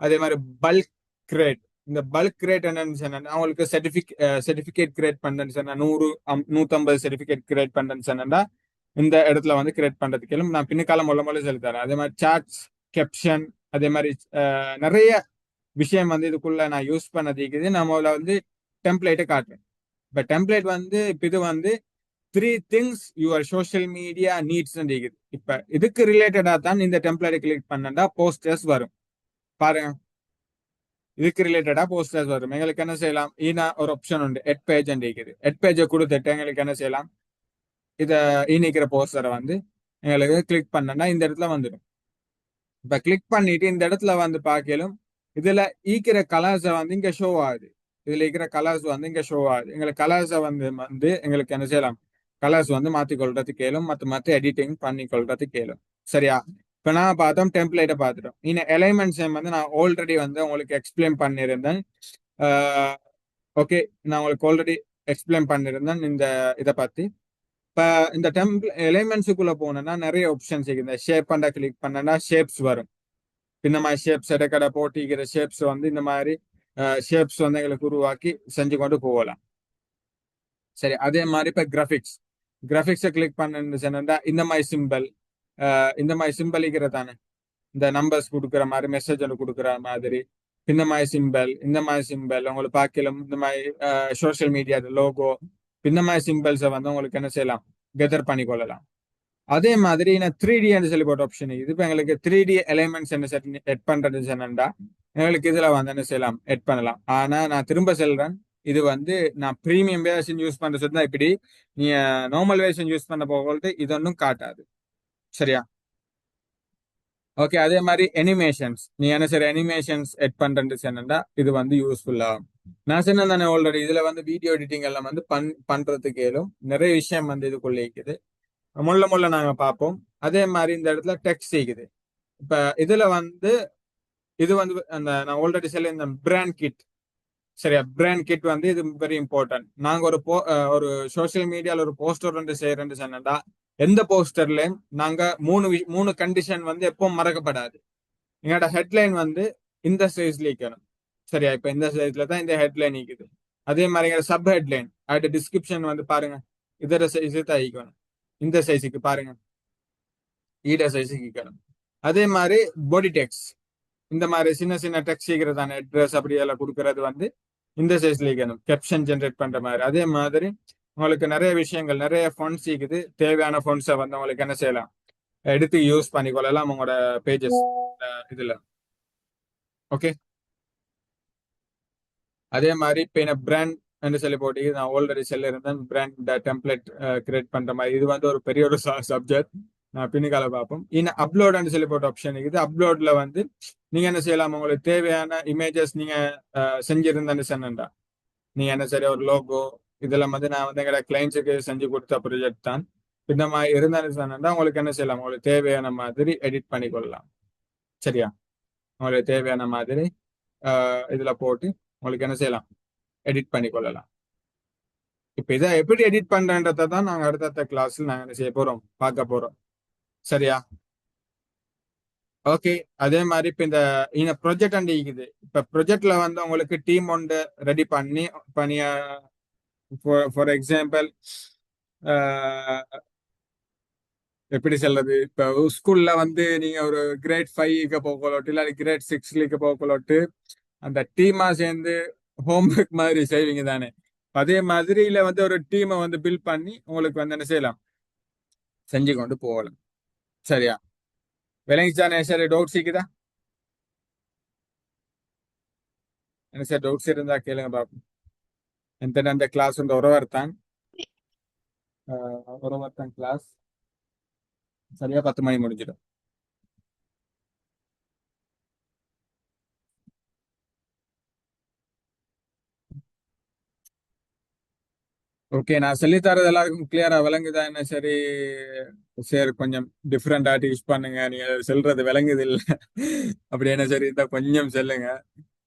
அதே மாதிரி பல்க் கிரேட். இந்த பல்க் கிரேட் என்னன்னு சொன்னா அவங்களுக்கு சர்டிபிகேட் கிரியேட் பண்றேன்னு சொன்னா 100-150 சர்டிபிகேட் கிரியேட் பண்றேன்னு சொன்னா இந்த இடத்துல வந்து கிரியேட் பண்றதுக்கு நான் பின்னுக்கால மொள்ள சொல்லி தரேன். அதே மாதிரி சார்ட்ஸ், கேப்ஷன், அதே மாதிரி நிறைய விஷயம் வந்து இதுக்குள்ள நான் யூஸ் பண்ணதுக்குது. நான் முதல்ல வந்து டெம்ப்ளேட்டை காட்டுறேன். இப்ப டெம்ப்ளேட் வந்து இப்ப இது வந்து 3 things your social media needs இருக்குது. இப்ப இதுக்கு ரிலேட்டடா தான் இந்த டெம்ப்ளேட் கிளிக் பண்ணா போஸ்டர்ஸ் வரும். பாருங்க, இதுக்கு ரிலேட்டடா போஸ்டர்ஸ் வரும். எங்களுக்கு என்ன செய்யலாம்? ஒரு ஆப்ஷன் உண்டு, எட் பேஜ் இருக்குது. எட் பேஜை கொடுத்துட்டு எங்களுக்கு என்ன செய்யலாம்? இத இணைக்கிற போஸ்டரை வந்து எங்களுக்கு கிளிக் பண்ணா இந்த இடத்துல வந்துடும். இப்ப கிளிக் பண்ணிட்டு இந்த இடத்துல வந்து பார்க்கலும் இதுல ஈக்கிற கலர்ஸை வந்து இங்க ஷோ ஆகுது. இதுல இருக்கிற கலர்ஸ் வந்து இங்க ஷோ ஆகுது. எங்களுக்கு கலர்ஸை வந்து எங்களுக்கு என்ன செய்யலாம்? கலர்ஸ் வந்து மாத்திக்கொள்றதுக்கு கேளும், மற்ற எடிட்டிங் பண்ணி கொள்றதுக்கு கேளும். சரியா, இப்ப நான் பார்த்தோம் டெம்ப்ளேட்டை பார்த்துட்டோம். இன்னும் எலைமெண்ட்ஸ் வந்து நான் ஆல்ரெடி வந்து உங்களுக்கு எக்ஸ்பிளைன் பண்ணியிருந்தேன். ஓகே, நான் உங்களுக்கு ஆல்ரெடி எக்ஸ்பிளைன் பண்ணியிருந்தேன் இதை பத்தி. இப்ப இந்த எலைமெண்ட்ஸுக்குள்ள போனோம்னா நிறைய ஆப்ஷன்ஸ் இருக்கு. இந்த ஷேப் பண்ண கிளிக் பண்ணா ஷேப்ஸ் வரும். இந்த மாதிரி ஷேப்ஸ் இடக்கடை போட்டிக்கிற ஷேப்ஸ் வந்து இந்த மாதிரி ஷேப்ஸ் வந்து எங்களுக்கு உருவாக்கி செஞ்சு கொண்டு போகலாம். சரி, அதே மாதிரி இப்ப கிராஃபிக்ஸை கிளிக் பண்ணா இந்த மாதிரி சிம்பிள் இருக்கிறதானே, இந்த நம்பர்ஸ் கொடுக்குற மாதிரி, மெசேஜ் கொடுக்குற மாதிரி இந்த மாதிரி சிம்பிள் உங்களுக்கு பார்க்கலாம். இந்த மாதிரி சோசியல் மீடியா லோகோ, இந்த மாதிரி சிம்பிள்ஸை வந்து உங்களுக்கு என்ன செய்யலாம்? கெதர் பண்ணி கொள்ளலாம். அதே மாதிரி நான் 3D சொல்லி போட்ட ஆப்ஷன் இது. இப்போ எங்களுக்கு 3D எலிமெண்ட்ஸ் என்ன எட் பண்றது சொன்னா எங்களுக்கு இதுல வந்து என்ன செய்யலாம்? எட் பண்ணலாம். ஆனா நான் திரும்ப சொல்றேன், இது வந்து நான் ப்ரீமியம் வேர்ஷன் யூஸ் பண்ற சொன்னா இப்படி நீ நார்மல் வேர்ஷன் யூஸ் பண்ண போகிறது இது ஒன்றும் காட்டாது. சரியா, ஓகே. அதே மாதிரி அனிமேஷன்ஸ், நீ என்ன சரி அனிமேஷன்ஸ் எட் பண்றது சொன்னா இது வந்து யூஸ்ஃபுல்லா. நான் சொன்னேன் தானே ஆல்ரெடி, இதுல வந்து வீடியோ எடிட்டிங் எல்லாம் வந்து பண்றதுக்கு ஏலும் நிறைய விஷயம் வந்து இதுக்குள்ள இருக்குது. முள்ள நாங்க பார்ப்போம். அதே மாதிரி இந்த இடத்துல டெக்ஸ்ட் இருக்குது. இப்ப இதுல வந்து இது வந்து அந்த நான் ஆல்ரெடி சொல்ல இந்த பிராண்ட் கிட். சரியா, பிராண்ட் கிட் வந்து இது வெரி இம்பார்ட்டன்ட். நாங்க ஒரு சோசியல் மீடியால ஒரு போஸ்டர் வந்து செய்யறேன்னு சொன்னா எந்த போஸ்டர்லயும் நாங்க மூணு கண்டிஷன் வந்து எப்பவும் மறக்கப்படாது. எங்களோட ஹெட்லைன் வந்து இந்த சைஸ்ல இருக்கணும். சரியா, இப்ப இந்த சைஸ்ல தான் இந்த ஹெட்லைன் இருக்குது. அதே மாதிரி சப் ஹெட்லைன் அதோட டிஸ்கிரிப்ஷன் வந்து பாருங்க, இதோட சைஸ் தான் இருக்கணும். இந்த சைஸுக்கு பாருங்க, ஈட சைஸுக்கு இருக்கணும். அதே மாதிரி பாடி டெக்ஸ்ட், இந்த மாதிரி சின்ன டெக்ஸ்ட் சீக்கிரதான அட்ரஸ் அப்படி எல்லாம் கொடுக்கறது வந்து இந்த சைஸ்ல இருக்கணும். கேப்ஷன் ஜென்ரேட் பண்ற மாதிரி. அதே மாதிரி உங்களுக்கு நிறைய விஷயங்கள், நிறைய ஃபண்ட்ஸ் இருக்குது. தேவையான ஃபண்ட்ஸை வந்து உங்களுக்கு என்ன செய்யலாம்? எடுத்து யூஸ் பண்ணிக்கொள்ளலாம் உங்களோட பேஜஸ் இதுல. ஓகே, அதே மாதிரி இப்ப என்ன பிராண்ட் என்று சொல்லி போட்டு நான் ஆல்ரெடி சொல்லியிருந்தேன். பிராண்ட் டெம்ப்ளேட் கிரியேட் பண்ற மாதிரி இது வந்து ஒரு பெரிய ஒரு சப்ஜெக்ட். நான் பின்னிக்கால பார்ப்போம். இன்னும் அப்லோட் சொல்லி போட்ட ஆப்ஷன் இருக்குது. அப்லோட்ல வந்து நீங்க என்ன செய்யலாம்? உங்களுக்கு தேவையான இமேஜஸ் நீங்க செஞ்சிருந்தேன்னு சொன்னா நீங்க என்ன சரி ஒரு லோகோ இதெல்லாம் வந்து நான் வந்து எங்களோட கிளைண்ட்ஸுக்கு செஞ்சு கொடுத்த ப்ரொஜெக்ட் தான். இந்த மாதிரி இருந்தாலும் சொன்னா உங்களுக்கு என்ன செய்யலாம்? உங்களுக்கு தேவையான மாதிரி எடிட் பண்ணிக்கொள்ளலாம். சரியா, உங்களுக்கு தேவையான மாதிரி இதுல போட்டு உங்களுக்கு என்ன செய்யலாம்? எடிட் பண்ணிக்கொள்ளலாம். இப்ப இதை எப்படி எடிட் பண்றன்றதை தான் நாங்க அடுத்த கிளாஸ்ல நாங்க என்ன செய்ய போறோம்? பார்க்க போறோம். சரியா? ஓகே. அதே மாதிரி இப்ப இந்த ப்ரொஜெக்ட் அண்ட் இருக்குது. இப்ப ப்ரொஜெக்ட்ல வந்து உங்களுக்கு டீம் ஒன்று ரெடி பண்ணி பணிய ஃபார் எக்ஸாம்பிள் எப்படி சொல்றது, இப்ப ஸ்கூல்ல வந்து நீங்க ஒரு கிரேட் 5க்கு போகலோட்டு இல்லாட்டி கிரேட் 6க்கு போகலோட்டு அந்த டீமா சேர்ந்து ஹோம்ஒர்க் மாதிரி செய்வீங்க தானே. அதே மாதிரி இல்ல வந்து ஒரு டீமை வந்து பில்ட் பண்ணி உங்களுக்கு வந்து என்ன செய்யலாம், செஞ்சு கொண்டு போகலாம். சரியா? விளங்கிச்சானே? சரி, டவுட்ஸ் இருக்குதா? என்ன சார் டவுட்ஸ் இருந்தா கேளுங்க பாப்போம். அந்த கிளாஸ் வந்து ஒரு ஒருவர்தான் கிளாஸ். சரியா 10 மணி முடிஞ்சிடும். ஓகே, நான் சொல்லித்தரது எல்லாருக்கும் கிளியரா விளங்குதா என்ன? சரி சரி, கொஞ்சம் டிஃப்ரெண்டா யூஸ் பண்ணுங்க. நீங்க சொல்றது விளங்குது இல்ல அப்படி என்ன? சரி இருந்தா கொஞ்சம் சொல்லுங்க,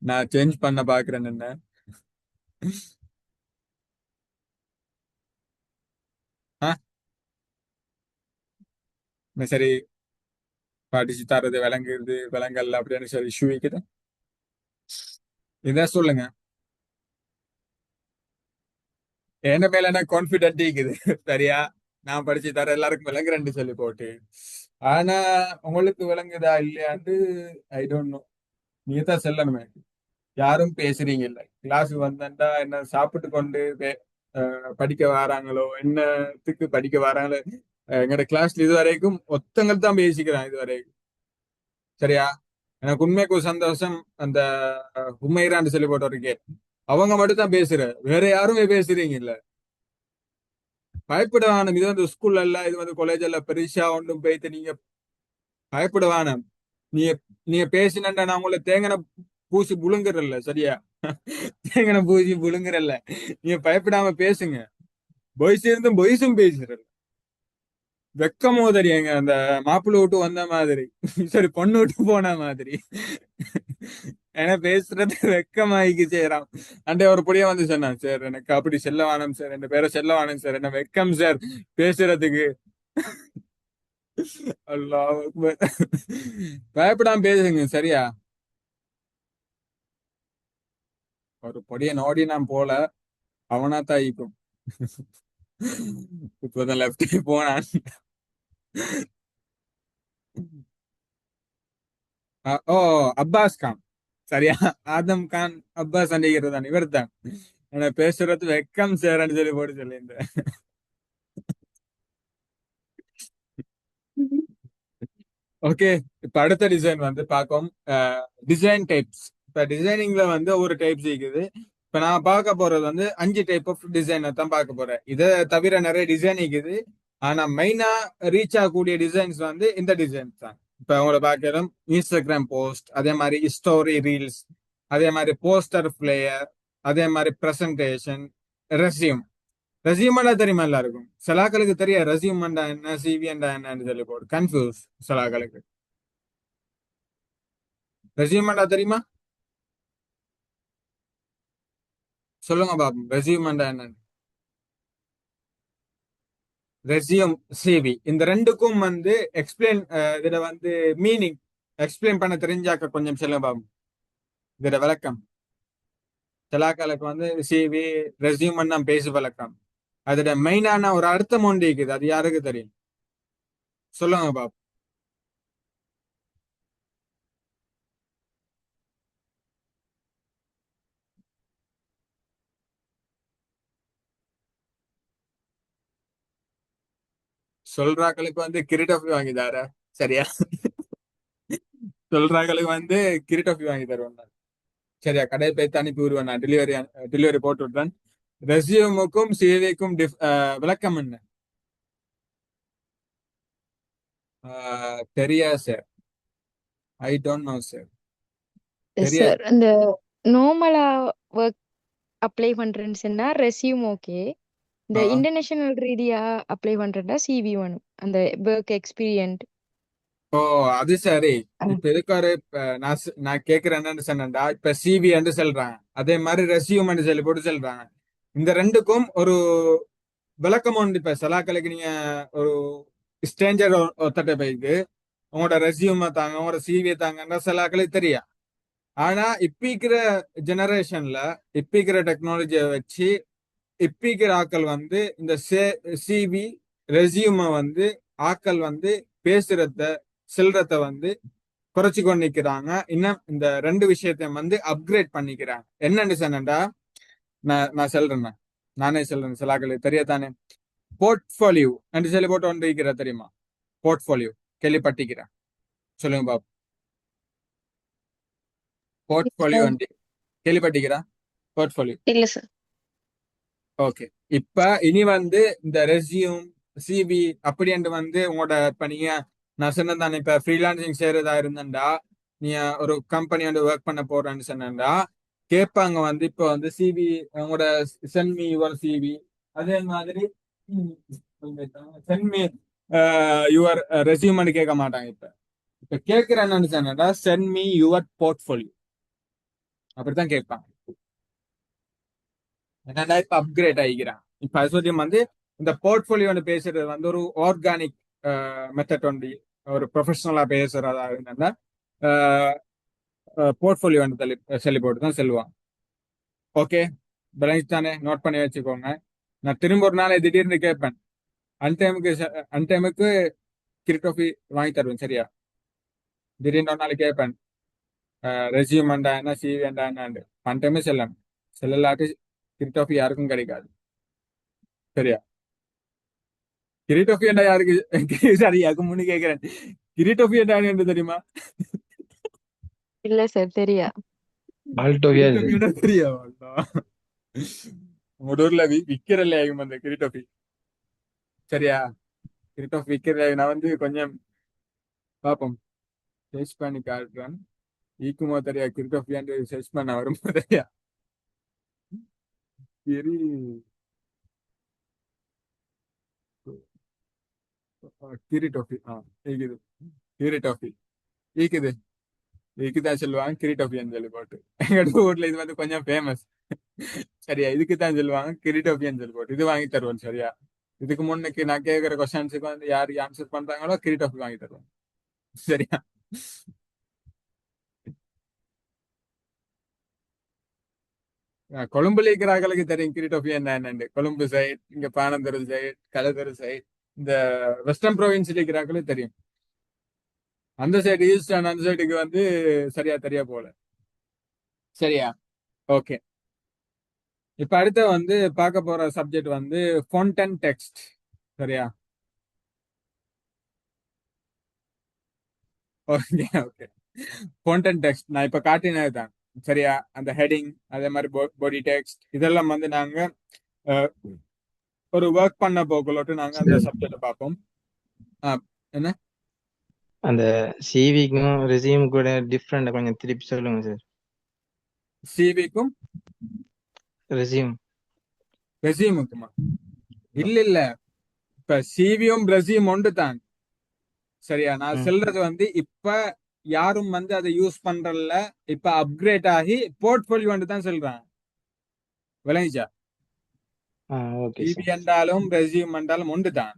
நான் சேஞ்ச் பண்ண பாக்குறேன் என்ன. ஆ, என்ன சரி, படிச்சு தரது விளங்குது விளங்கல்ல அப்படின்னு சரி இஷ்யூ வைக்குது. இதான் சொல்லுங்க. என்ன மேல என்ன கான்பிடென்ட் இருக்குது சரியா? நான் படிச்சு தர எல்லாருக்கும் விளங்குறேன்னு சொல்லி போட்டு, ஆனா உங்களுக்கு விளங்குதா இல்லையாண்டு ஐ டோன்ட் நோ. நீங்க தான் சொல்லணுமே. யாரும் பேசுறீங்க இல்ல. கிளாஸுக்கு வந்தா என்ன சாப்பிட்டு கொண்டு படிக்க வராங்களோ, என்னத்துக்கு படிக்க வராங்களோ. எங்கட கிளாஸ்ல இது வரைக்கும் ஒத்தங்கள் தான் பேசிக்கிறான் இது வரைக்கும். சரியா? எனக்கு உண்மைக்கு ஒரு சந்தோஷம். அந்த உண்மைறான்னு சொல்லி போட்டு இருக்கேன், அவங்க மட்டும் தான் பேசுற, வேற யாருமே பேசுறீங்க இல்ல. பயப்படவானம். இது வந்து ஸ்கூல்ல இல்ல, இது வந்து காலேஜ் எல்லாம் பெருசா ஒன்றும் போயிட்டு நீங்க பயப்படவானம். நீங்க நீங்க பேசினா நான் உங்களை தேங்கன பூசி புழுங்குறல்ல. சரியா? தேங்கன பூசி புழுங்குறல்ல. நீங்க பயப்படாம பேசுங்க. பாய்ஸ் இருந்தும் பாய்ஸும் பேசுறல்ல. வெக்கமோ தெரியுங்க, அந்த மாப்பிள்ளை விட்டு வந்த மாதிரி சரி பொண்ணு விட்டு போன மாதிரி. ஏன்னா பேசுறது வெக்கமாயிக்கு செய்யறான். அண்டே ஒரு புடிய வந்து சொன்னான், சார் எனக்கு அப்படி செல்லவானம் சார், என் பேரை செல்லவானம் சார், என்ன வெக்கம் சார் பேசுறதுக்கு. அல்லாஹ் அக்பர். பயப்படாம பேசுங்க. சரியா? ஒரு பொடிய நோடி நான் போல, அவனா தாயிக்கும். இப்பதான் லெப்ட் போனான். ஓ, அப்பாஸ் கான். சரியா? ஆதம் கான் அப்பாஸ் அண்டிகிறது தான், இவர் தான். ஆனா பேசுறது வெக்கம் சேரன்னு சொல்லி போட்டு சொல்லியிருந்தேன். ஓகே. இப்ப அடுத்த டிசைன் வந்து பார்க்கும். Design types. இப்ப டிசைனிங்ல வந்து ஒரு டைப்ஸ் இருக்குது. இப்ப நான் பார்க்க போறது வந்து 5 டைப் ஆஃப் டிசைனை தான் பார்க்க போறேன். இதை தவிர நிறைய டிசைன் இருக்குது. ஆனா மெயினா ரீச் ஆகக்கூடிய டிசைன்ஸ் வந்து இந்த டிசைன்ஸ் தான். இப்ப உங்களை பார்க்கணும் இன்ஸ்டாகிராம் போஸ்ட், அதே மாதிரி ஸ்டோரி ரீல்ஸ், அதே மாதிரி போஸ்டர் பிளேயர், அதே மாதிரி பிரசன்டேஷன், ரெஸ்யூம். ரெசியூமெண்டா தெரியுமா எல்லாருக்கும்? சிலாக்களுக்கு தெரியும் ரெசியூமெண்டா என்ன, சிவிண்டா என்னன்னு சொல்லி போடு கன்ஃபியூஸ் சிலாக்களுக்கு. ரெசியூமெண்டா தெரியுமா? சொல்லுங்க பாப்போம், ரெசியூமெண்டா என்னன்னு. ரெசியூம், சிவி, இந்த ரெண்டுக்கும் வந்து எக்ஸ்பிளைன், இதுல வந்து மீனிங் எக்ஸ்பிளைன் பண்ண தெரிஞ்சாக்க கொஞ்சம் சொல்லுங்க பாப்போம். இதோட விளக்கம். சிலாக்களுக்கு வந்து சிவி ரெசியூம் தான் பேசு விளக்கம். அதோட மெயினான ஒரு அர்த்தம் ஒன்று இருக்குது, அது யாருக்கு தெரியும்? சொல்லுங்க பாப்போம். சொல்றாக்களுக்கு வந்து கிரீட் வாங்கி தார. சரியா? சொல்றாங்களுக்கு வந்து கிரீட் வாங்கி தருவாங்க. சரியா? கடை போய் அனுப்பி விடுவேன் நான், டெலிவரி போட்டு விட்றேன். ரெசியூமுக்கும் சிவிக்கும் விளக்கம் என்ன? தெரியா sir. I don't know sir. தெரியாது. சார் இந்த நார்மலா ஒர்க் அப்ளை பண்றேன்னு சொன்னா ரெஸ்யூம் ஓகே. இந்த ஆ. இன்டர்நேஷனல் ரீதியா அப்ளை பண்றேன்னா சிவி வேணும், அந்த ஒர்க் எக்ஸ்பீரியன்ட். ஓ, அது சரி. இப்ப இருக்காரு. இப்ப நான் கேக்குறேன் என்னன்னு சொன்னேன்டா, இப்ப சிவி என்று சொல்றாங்க, அதே மாதிரி ரெசியூம் என்று சொல்லி போட்டு சொல்றாங்க. இந்த ரெண்டுக்கும் ஒரு விளக்கம் உண்டு. இப்ப சலாக்களுக்கு நீங்க ஒரு ஸ்ட்ரேஞ்சர் ஒருத்தட்ட போயிட்டு உங்களோட ரெசியூமை தாங்க, உங்களோட சிவியை தாங்கன்னா சில ஆட்களுக்கு தெரியும். ஆனா இப்பிக்கிற ஜெனரேஷன்ல இப்பிக்கிற டெக்னாலஜியை வச்சு இப்பிக்கிற ஆட்கள் வந்து இந்த சிவி ரெசியூமை வந்து ஆட்கள் வந்து பேசுறத செல்றத வந்து குறைச்சு கொண்டு நிக்கிறாங்க. இன்னும் இந்த ரெண்டு விஷயத்தையும் வந்து அப்கிரேட் பண்ணிக்கிறாங்க. என்னன்னு சொன்னேன்டா, நான் சொல்றேன், நானே சொல்றேன், சில ஆட்களுக்கு தெரியத்தானே. போர்ட்ஃபோலியோ என்று சொல்லி போட்டு ஒன்று இருக்கிற தெரியுமா? போர்ட்ஃபோலியோ கேள்விப்பட்டிக்கிறேன், சொல்லுங்க பாபு. போர்ட்ஃபோலியோ வந்து கேள்விப்பட்டிக்கிறா? போர்ட்ஃபோலியோ. இல்ல சார். ஓகே. இப்ப இனி வந்து இந்த ரெசியூம் சிவி அப்படின்ட்டு வந்து உங்களோட இப்ப நீங்க நான் சொன்னது தானே, இப்ப ஃப்ரீலான்சிங் செய்யறதா இருந்தேன்டா, நீ ஒரு கம்பெனி வந்து ஒர்க் பண்ண போறேன்னு சொன்னா கேட்பாங்க வந்து இப்ப வந்து சிவி உங்களோட சென்ட் மீ யுவர் சிவி, அதே மாதிரி சென்ட் மீ யுவர் ரெசியூம்னு கேட்க மாட்டாங்க. இப்ப இப்ப கேட்கிறேன்னு சொன்னா சென்ட் மீ யுவர் போர்ட்ஃபோலியோ அப்படித்தான் கேட்பாங்க. என்னடா இப்ப அப்கிரேட் ஆகிக்கிறான். இப்ப அசோசியம் வந்து இந்த போர்ட்போலியோன்னு பேசுறது வந்து ஒரு ஆர்கானிக் மெத்தட் ஒண்டி, ஒரு ப்ரொஃபஷனலா பேசுறதா இருந்தா போர்ட்போலியோ வந்து சொல்லி போட்டு தான் செல்வான். ஓகே, பேலன்ஸ் தானே, நோட் பண்ணி வச்சுக்கோங்க. நான் திரும்ப ஒரு நாள் திடீர்னு கேட்பேன், அன்டைமுக்கு கிரிட்டோஃபி வாங்கி தருவேன், சரியா? திடீர்னு ஒரு நாள் கேட்பேன், ரெசியூம் வேண்டா என்ன, சிவி வேண்டா என்னாண்டு. அன்டைமே செல்லணும், செல்லலாட்டி கிரிட்டோஃபி யாருக்கும் கிடைக்காது, சரியா? கிரீட்டோஃபி என்ன யாருக்கு சாரி, அதுக்கு முன்னு கேட்கிறேன், கிரீட்டோஃபி என்ன தெரியுமா? இல்ல சார், தெரியா. ஆல்டோவியா இது. கிரீட்டோஃபி என்ன தெரியும்? உங்க ஊர்ல விக்கிறல்ல அந்த கிரீட்டோஃபி, சரியா? கிரீட்டோஃபி விக்கிற நான் வந்து கொஞ்சம் பாப்போம், சர்ச் பண்ணி காட்டுறேன். ஈக்குமோ தெரியா கிரீட்டோஃபியாண்டு சர்ச் பண்ண வரும் தெரியா? கிரி கிரீட்டோஃபி இருக்குது, கிரீட்டோஃபி இருக்குது, இதுக்குதான் சொல்லுவாங்க கிரீட்டோஃபியான்னு சொல்லி போட்டு. எங்க ஊர்ல இது வந்து கொஞ்சம் ஃபேமஸ், சரியா? இதுக்குதான் சொல்லுவாங்க கிரீட்டோஃபியான்னு சொல்லி போட்டு. இது வாங்கி தருவோம், சரியா? இதுக்கு முன்னுக்கு நான் கேட்கிற கொஸ்டின்ஸுக்கு வந்து யார் ஆன்சர் பண்றாங்களோ கிரீட்டோஃபி வாங்கி தருவோம், சரியா? கொழும்புல இருக்கிறார்களுக்கு தெரியும் கிரீட்டோஃபி என்னன்னு. கொழும்பு சைட், இங்க பானந்தரு சைட், கலதரு சைட், இந்த வெஸ்டர்ன் ப்ரோவின்ஸ்ல இருக்கிறார்களுக்கு தெரியும். அந்த சைடு ஈஸ்டர்ன் அந்த சைடுக்கு வந்து சரியா தெரிய போல, சரியா? ஓகே. இப்ப அடுத்த வந்து பார்க்க போற சப்ஜெக்ட் வந்து ஃபாண்ட் அண்ட் டெக்ஸ்ட், சரியா? Okay okay. Font and text நான் இப்ப காட்டினது தான், சரியா? அந்த ஹெடிங், அதே மாதிரி பாடி டெக்ஸ்ட், இதெல்லாம் வந்து நாங்க அஹ், ஒரு ஒர்க் பண்ண போக்குள்ளோட்டு நாங்க அந்த சப்ஜெக்ட் பார்ப்போம். என்ன அந்த சிவிக்கும் ரெசியூம் கூட டிஃப்ரெண்ட் கொஞ்சம் திருப்பி சொல்லுங்க சார். சிவிக்கும் ரெசியூம். ரெசியூமுக்குமா? இல்ல இல்ல, இப்ப சிவியும் ரெசியூம் ஒன்று தான், சரியா? நான் சொல்றது வந்து இப்ப யாரும் வந்து அதை யூஸ் பண்றல, இப்ப அப்கிரேட் ஆகி போர்ட்போலியோ தான் சொல்றாங்க, விளங்கிச்சா? Okay CV sir. என்றாலும் ரெசியூம் என்றாலும் ஒன்று தான்,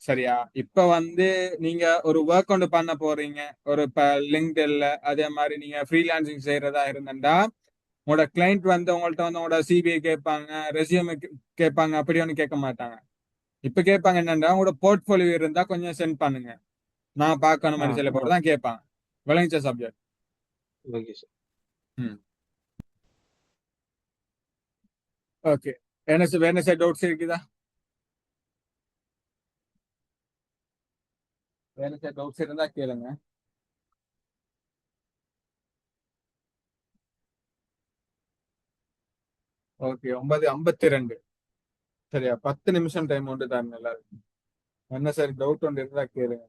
சரியா? இப்ப வந்து நீங்க ஒரு ஒர்க் ஒன்று பண்ண போறீங்க, ஒரு இப்ப லிங்க்டின்ல அதே மாதிரி நீங்க ஃப்ரீலான்சிங் செய்யறதா இருந்தா உங்களோட கிளைண்ட் வந்து உங்கள்ட்ட வந்து உங்களோட சிபிஐ கேட்பாங்க, ரெசியூம் கேட்பாங்க, அப்படி ஒன்று கேட்க மாட்டாங்க. இப்ப கேட்பாங்க என்னன்னா, உங்களோட போர்ட்போலியோ இருந்தா கொஞ்சம் சென்ட் பண்ணுங்க, நான் பார்க்கணும் மாதிரி சில பேர் தான் கேட்பாங்க, விளங்கிச்ச சப்ஜெக்ட். Okay sir. ம், ஓகே. என்ன சார் டவுட்ஸ் இருக்குதா? வேற சார் டவுட்ஸ் இருந்தா கேளுங்க. ஓகே, 9:52, சரியா? 10 நிமிஷம் டைம் ஒன்று தான் எல்லாருக்கும். என்ன சார் டவுட் ஒன்று இருந்தா கேளுங்க.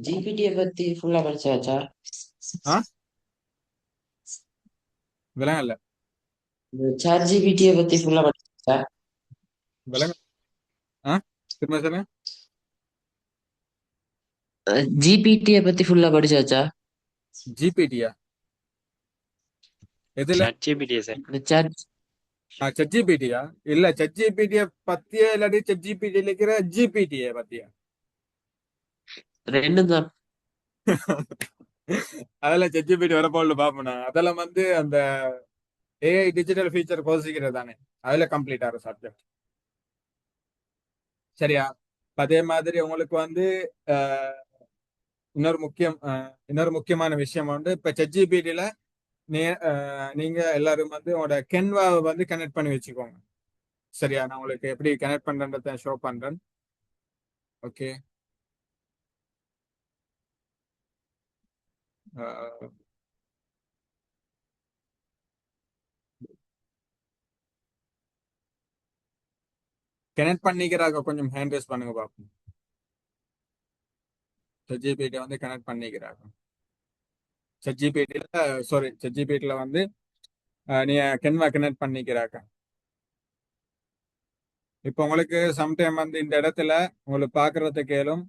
ஜிபிடியை பத்தி ஃபுல்லா படிச்சாச்சா? ஆ விளங்கல, இந்த சாட் ஜிபிடியை பத்தி ஃபுல்லா படிச்சாச்சா? விளங்க ஆ திரும்ப சொல்லுங்க. ஜிபிடியை பத்தி ஃபுல்லா படிச்சாச்சா? ஜிபிடியா? எதுல சாட் ஜிபிடியா சார்? இந்த சாட் ChatGPT-யா இல்ல ChatGPT-ய பத்தியா இல்லாட்டி ChatGPT-ல இருக்கிற GPT-ய பத்தியா ரெண்டும் தான். அதெல்லாம் ChatGPT வரப்போல பாப்போம் நான். அதெல்லாம் வந்து அந்த AI டிஜிட்டல் ஃபீச்சர் கோர்ஸ் தானே அதுல கம்ப்ளீட் ஆகிற சப்ஜெக்ட். சரியா? அதே மாதிரி உங்களுக்கு வந்து அஹ், இன்னொரு முக்கியமான விஷயம் வந்து இப்ப ChatGPT-ல நீங்க எல்லாரும் வந்து உங்களோட கென்வாவை வந்து கனெக்ட் பண்ணி வச்சுக்கோங்க. சரியா? நான் உங்களுக்கு எப்படி கனெக்ட் பண்றேன்றத ஷோ பண்றேன். ஓகே. கனெக்ட் பண்ணிக்கிறாங்க, கொஞ்சம் ஹேண்ட் ரைஸ் பண்ணுங்க பாப்போம். ChatGPT வந்து கனெக்ட் பண்ணிக்கிறாங்க. ChatGPT-ல வந்து நீங்க கென்வா கனெக்ட் பண்ணிக்கிறாங்க. இப்போ உங்களுக்கு சம்டைம் வந்து இந்த இடத்துல உங்களுக்கு பாக்குறதுக்கு கேளும்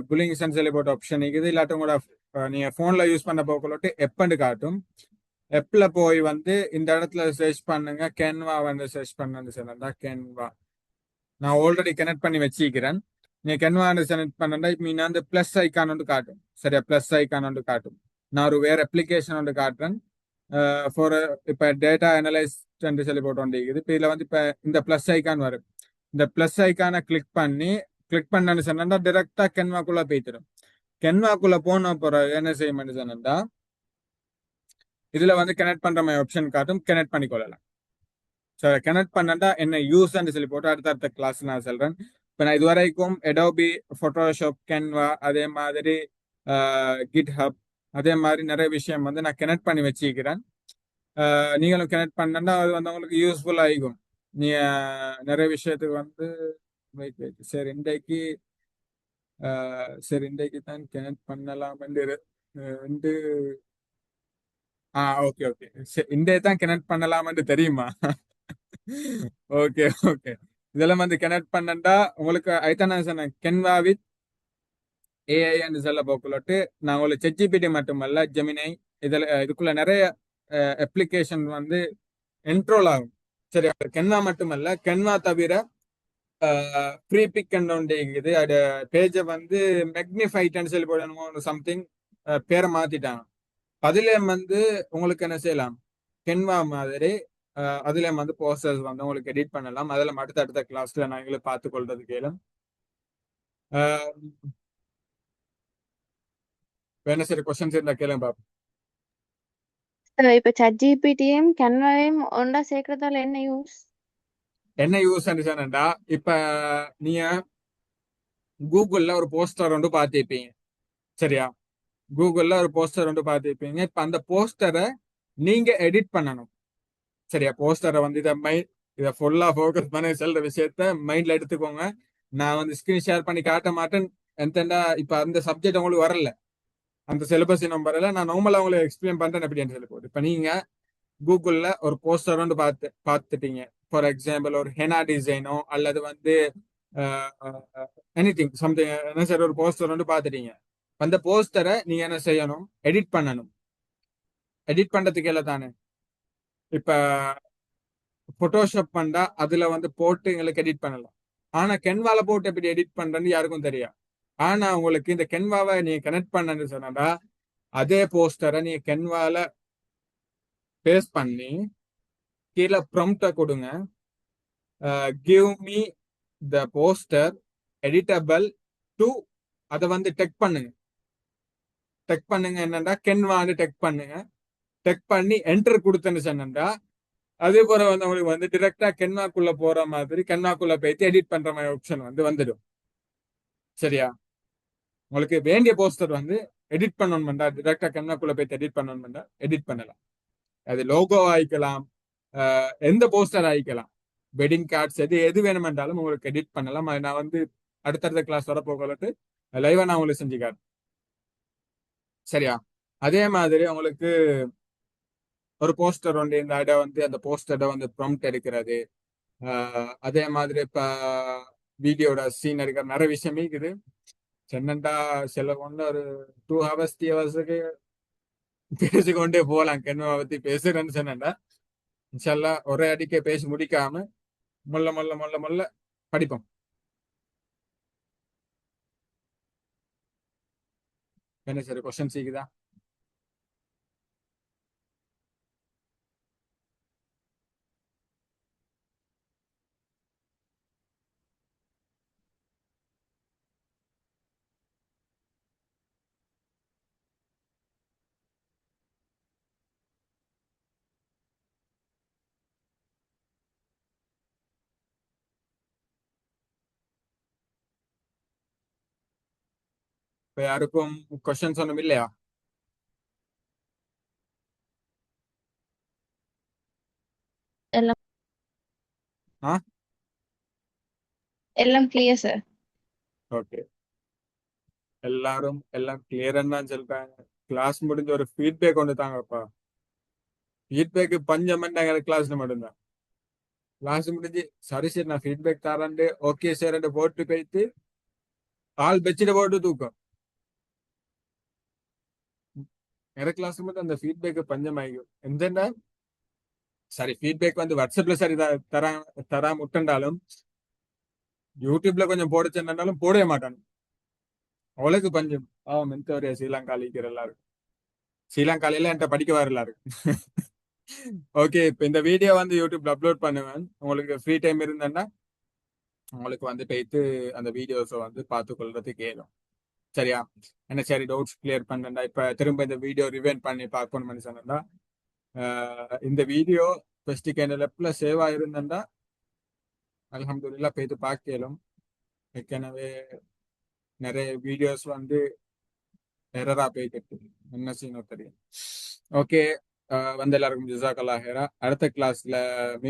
புல்லிங் சென்சரி போட்ட ஆப்ஷன் இருக்குது. இல்லாட்டும் உங்களோட நீங்க போன்ல யூஸ் பண்ண போக்குள்ளட்டு எப்பன்னு காட்டும். எப்ல போய் வந்து இந்த இடத்துல சர்ச் பண்ணுங்க, கேன்வா வந்து சர்ச் பண்ணுன்னு சொன்னா கேன்வா நான் ஆல்ரெடி கனெக்ட் பண்ணி வச்சிக்கிறேன். நீங்க கேன்வா செலக்ட் பண்ணா மீன் வந்து பிளஸ் ஐக்கான் வந்து காட்டும். சரியா? பிளஸ் ஐக்கான் வந்து காட்டும். நான் ஒரு வேற அப்ளிகேஷன் வந்து காட்டுறேன். ஃபார் இப்ப டேட்டா அனலைஸ் சொல்லி போட்டு வந்துருக்குது. இப்போ இதுல வந்து இப்ப இந்த பிளஸ் ஐக்கான் வரும். இந்த பிளஸ் ஐக்கானை கிளிக் பண்ணு சொன்னா டைரக்டா கென்வாக்குள்ள போய்த்திடும். கென்வாக்குள்ள போன பிறகு என்ன செய்ய சொன்னா இதுல வந்து கனெக்ட் பண்ற மாதிரி ஆப்ஷன் காட்டும். கனெக்ட் பண்ணிக்கொள்ளலாம். சரி, கனெக்ட் பண்ணா என்ன யூஸ் சொல்லி போட்டு அடுத்த கிளாஸ் நான் சொல்றேன். இப்போ நான் இதுவரைக்கும் Adobe Photoshop, கேன்வா, அதே மாதிரி GitHub, அதே மாதிரி நிறைய விஷயம் வந்து நான் கனெக்ட் பண்ணி வச்சிருக்கிறேன். நீங்களும் கனெக்ட் பண்ணா அது வந்து உங்களுக்கு யூஸ்ஃபுல் ஆகிக்கும். நீங்க நிறைய விஷயத்துக்கு வந்து சரி இன்றைக்கு தான் கனெக்ட் பண்ணலாம் என்று ஓகே ஓகே இன்றைய தான் கனெக்ட் பண்ணலாம்னு தெரியுமா? Okay okay. இதெல்லாம் வந்து கனெக்ட் பண்ணா உங்களுக்கு ஐத்தான் நான் சொன்னேன் கென்வா வித் AI சொல்ல போக்குள்ளட்டு நான் உங்களுக்கு ChatGPT மட்டுமல்ல ஜெமினை இதுக்குள்ள நிறைய அப்ளிகேஷன் வந்து என்ட்ரோல் ஆகும். சரி, கென்வா மட்டுமல்ல, கென்வா தவிர ஃப்ரீ பிக் ஒன்று இருக்குது. அது பேஜை வந்து மெக்னிஃபைட்னு சொல்லி போடணும் சம்திங் பேரை மாத்திட்டாங்க. அதுல வந்து உங்களுக்கு என்ன செய்யலாம், கென்வா மாதிரி அதுல வந்து போஸ்டர்ஸ் வந்து உங்களுக்கு எடிட் பண்ணலாம். அதில் அடுத்த கிளாஸ்ல நாங்களே பார்த்து கொள்றது கேளும். வேணும் சரி, கொஸ்டின்ஸ் இருந்தா கேளுங்க பாப்போம். இப்ப ChatGPT-யும் கேன்வாவையும் ஒன்றா சேர்க்கறதால என்ன யூஸ்? என்ன யூஸ் சொன்னா இப்ப நீங்க கூகுள்ல ஒரு போஸ்டர் ஒன்று பார்த்திருப்பீங்க. சரியா? கூகுள்ல ஒரு போஸ்டர் ஒன்று பார்த்திருப்பீங்க. இப்ப அந்த போஸ்டரை நீங்க எடிட் பண்ணணும். சரியா? போஸ்டரை வந்து இதை ஃபுல்லா ஃபோக்கஸ் பண்ணி சொல்ற விஷயத்த மைண்ட்ல எடுத்துக்கோங்க. நான் வந்து ஸ்கிரீன் ஷேர் பண்ணி காட்ட மாட்டேன். எந்தண்டா இப்ப அந்த சப்ஜெக்ட் உங்களுக்கு வரல, அந்த சிலபஸ் இன்னும் வரல. நான் நார்மலா உங்களுக்கு எக்ஸ்பிளைன் பண்றேன் எப்படின்னு சொல்லி போட்டு. இப்ப நீங்க கூகுள்ல ஒரு போஸ்டர் வந்து பார்த்துட்டீங்க. ஃபார் எக்ஸாம்பிள் ஒரு ஹெனா டிசைனோ அல்லது வந்து எனிதிங் சம்திங் என்ன சார், ஒரு போஸ்டர் வந்து பார்த்துட்டீங்க. அந்த போஸ்டரை நீங்க என்ன செய்யணும், எடிட் பண்ணணும். எடிட் பண்றதுக்கு எல்லாம் தானே இப்ப போட்டோஷாப் பண்ணா அதுல வந்து போட்டு எங்களுக்கு எடிட் பண்ணலாம். ஆனா கென்வால போட்டு எப்படி எடிட் பண்றேன்னு யாருக்கும் தெரியாது. ஆனா உங்களுக்கு இந்த கென்வாவை நீங்க கனெக்ட் பண்ணன்னு சொன்னா அதே போஸ்டரை நீங்க கென்வால பேஸ்ட் பண்ணி கீழே ப்ராம்ப்டை கொடுங்க, give me the poster editable to, அதை வந்து டெக் பண்ணுங்க. என்னன்னா கென்வான்னு டெக் பண்ணுங்க. டெக் பண்ணி என்டர் கொடுத்தேன்னு சொன்னா அதே போல வந்து உங்களுக்கு வந்து டிரெக்டா கென்வாக்குள்ள போற மாதிரி கென்வாக்குள்ள போயிட்டு எடிட் பண்ற மாதிரி ஆப்ஷன் வந்து வந்துடும். சரியா? உங்களுக்கு வேண்டிய போஸ்டர் வந்து எடிட் பண்ணணும்டா, டிரெக்டா கென்வாக்குள்ள போயிட்டு எடிட் பண்ணணும்டா எடிட் பண்ணலாம். அது லோகோ ஆயிக்கலாம், எந்த போஸ்டர் ஆயிக்கலாம், வெட்டிங் கார்ட்ஸ், எது வேணுமென்றாலும் உங்களுக்கு எடிட் பண்ணலாம். அது நான் வந்து அடுத்தடுத்த கிளாஸ் வர போகலட்டு லைவா நான் உங்களுக்கு செஞ்சுக்காரு. சரியா? அதே மாதிரி உங்களுக்கு ஒரு போஸ்டர் வந்து இந்த இடம் வந்து அந்த போஸ்டரை வந்து ப்ராம்ப்ட் எடுக்கிறது, அதே மாதிரி இப்ப வீடியோட சீன் எடுக்கிற நிறைய விஷயமே இருக்குது. சென்னண்டா சில கொண்டு ஒரு 2 hours 3 hours பேசிக்கொண்டே போகலாம். கென்வா பத்தி பேசுறேன்னு சொன்னா இன்ஷால்லா ஒரே அடிக்க பேசி முடிக்காம மொல்ல மொல்ல மொல்ல மொல்ல படிப்போம். என்ன சரி கொஸ்டின் சீக்குதா? இப்ப யாருக்கும் கொஸ்டின்ஸ் ஒன்றும் இல்லையா? எல்லாம் ஆ எல்லாம் கிளியர் சார். ஓகே, எல்லாரும் எல்லாம் கிளியர்ன்னு தான் சொல்றாங்க. கிளாஸ் முடிஞ்ச ஒரு ஃபீட்பேக் ஒன்று தாங்கப்பா. ஃபீட்பேக் பஞ்சம் எங்க கிளாஸ்ல மட்டும்தான். கிளாஸ் முடிஞ்சு சரி சரி நான் ஃபீட்பேக் தரேன் ஓகே சார் போட்டு போயிட்டு ஆள் பெச்சிட போட்டு தூக்கம். வேற கிளாஸ் மட்டும் அந்த ஃபீட்பேக் பஞ்சம் ஆகிக்கும். எந்த சரி ஃபீட்பேக் வந்து வாட்ஸ்அப்ல சரி தராம விட்டுண்டாலும் யூடியூப்ல கொஞ்சம் போட சொன்னாலும் போடவே மாட்டான். அவளுக்கு பஞ்சம். மென்தவரையா ஸ்ரீலங்கால இருக்கிற எல்லாரும் ஸ்ரீலங்காலையில என்கிட்ட படிக்க வர எல்லாரும். ஓகே, இப்ப இந்த வீடியோ வந்து யூடியூப்ல அப்லோட் பண்ணுவேன். உங்களுக்கு ஃப்ரீ டைம் இருந்தேன்னா உங்களுக்கு வந்து போயிட்டு அந்த வீடியோஸை வந்து பார்த்து கொள்றதுக்கு கேளும். சரியா? என்ன சரி டவுட்ஸ் கிளியர் பண்ணா இப்ப திரும்ப இந்த வீடியோ ரிவைன் பண்ணி பார்க்கணும்னு சொன்னா இந்த வீடியோ ஃபர்ஸ்ட் லெப்ட்ல சேவ் ஆயிருந்தா அல்ஹம்துலில்லாஹ் போயிட்டு பார்க்கலும். ஏற்கனவே நிறைய வீடியோஸ் வந்து எரரா போய்கிட்டு என்ன செய்யணும் தெரியும். ஓகே, வந்து எல்லாருக்கும் ஜிசாக்கல்லாஹ் ஹைரா. அடுத்த கிளாஸ்ல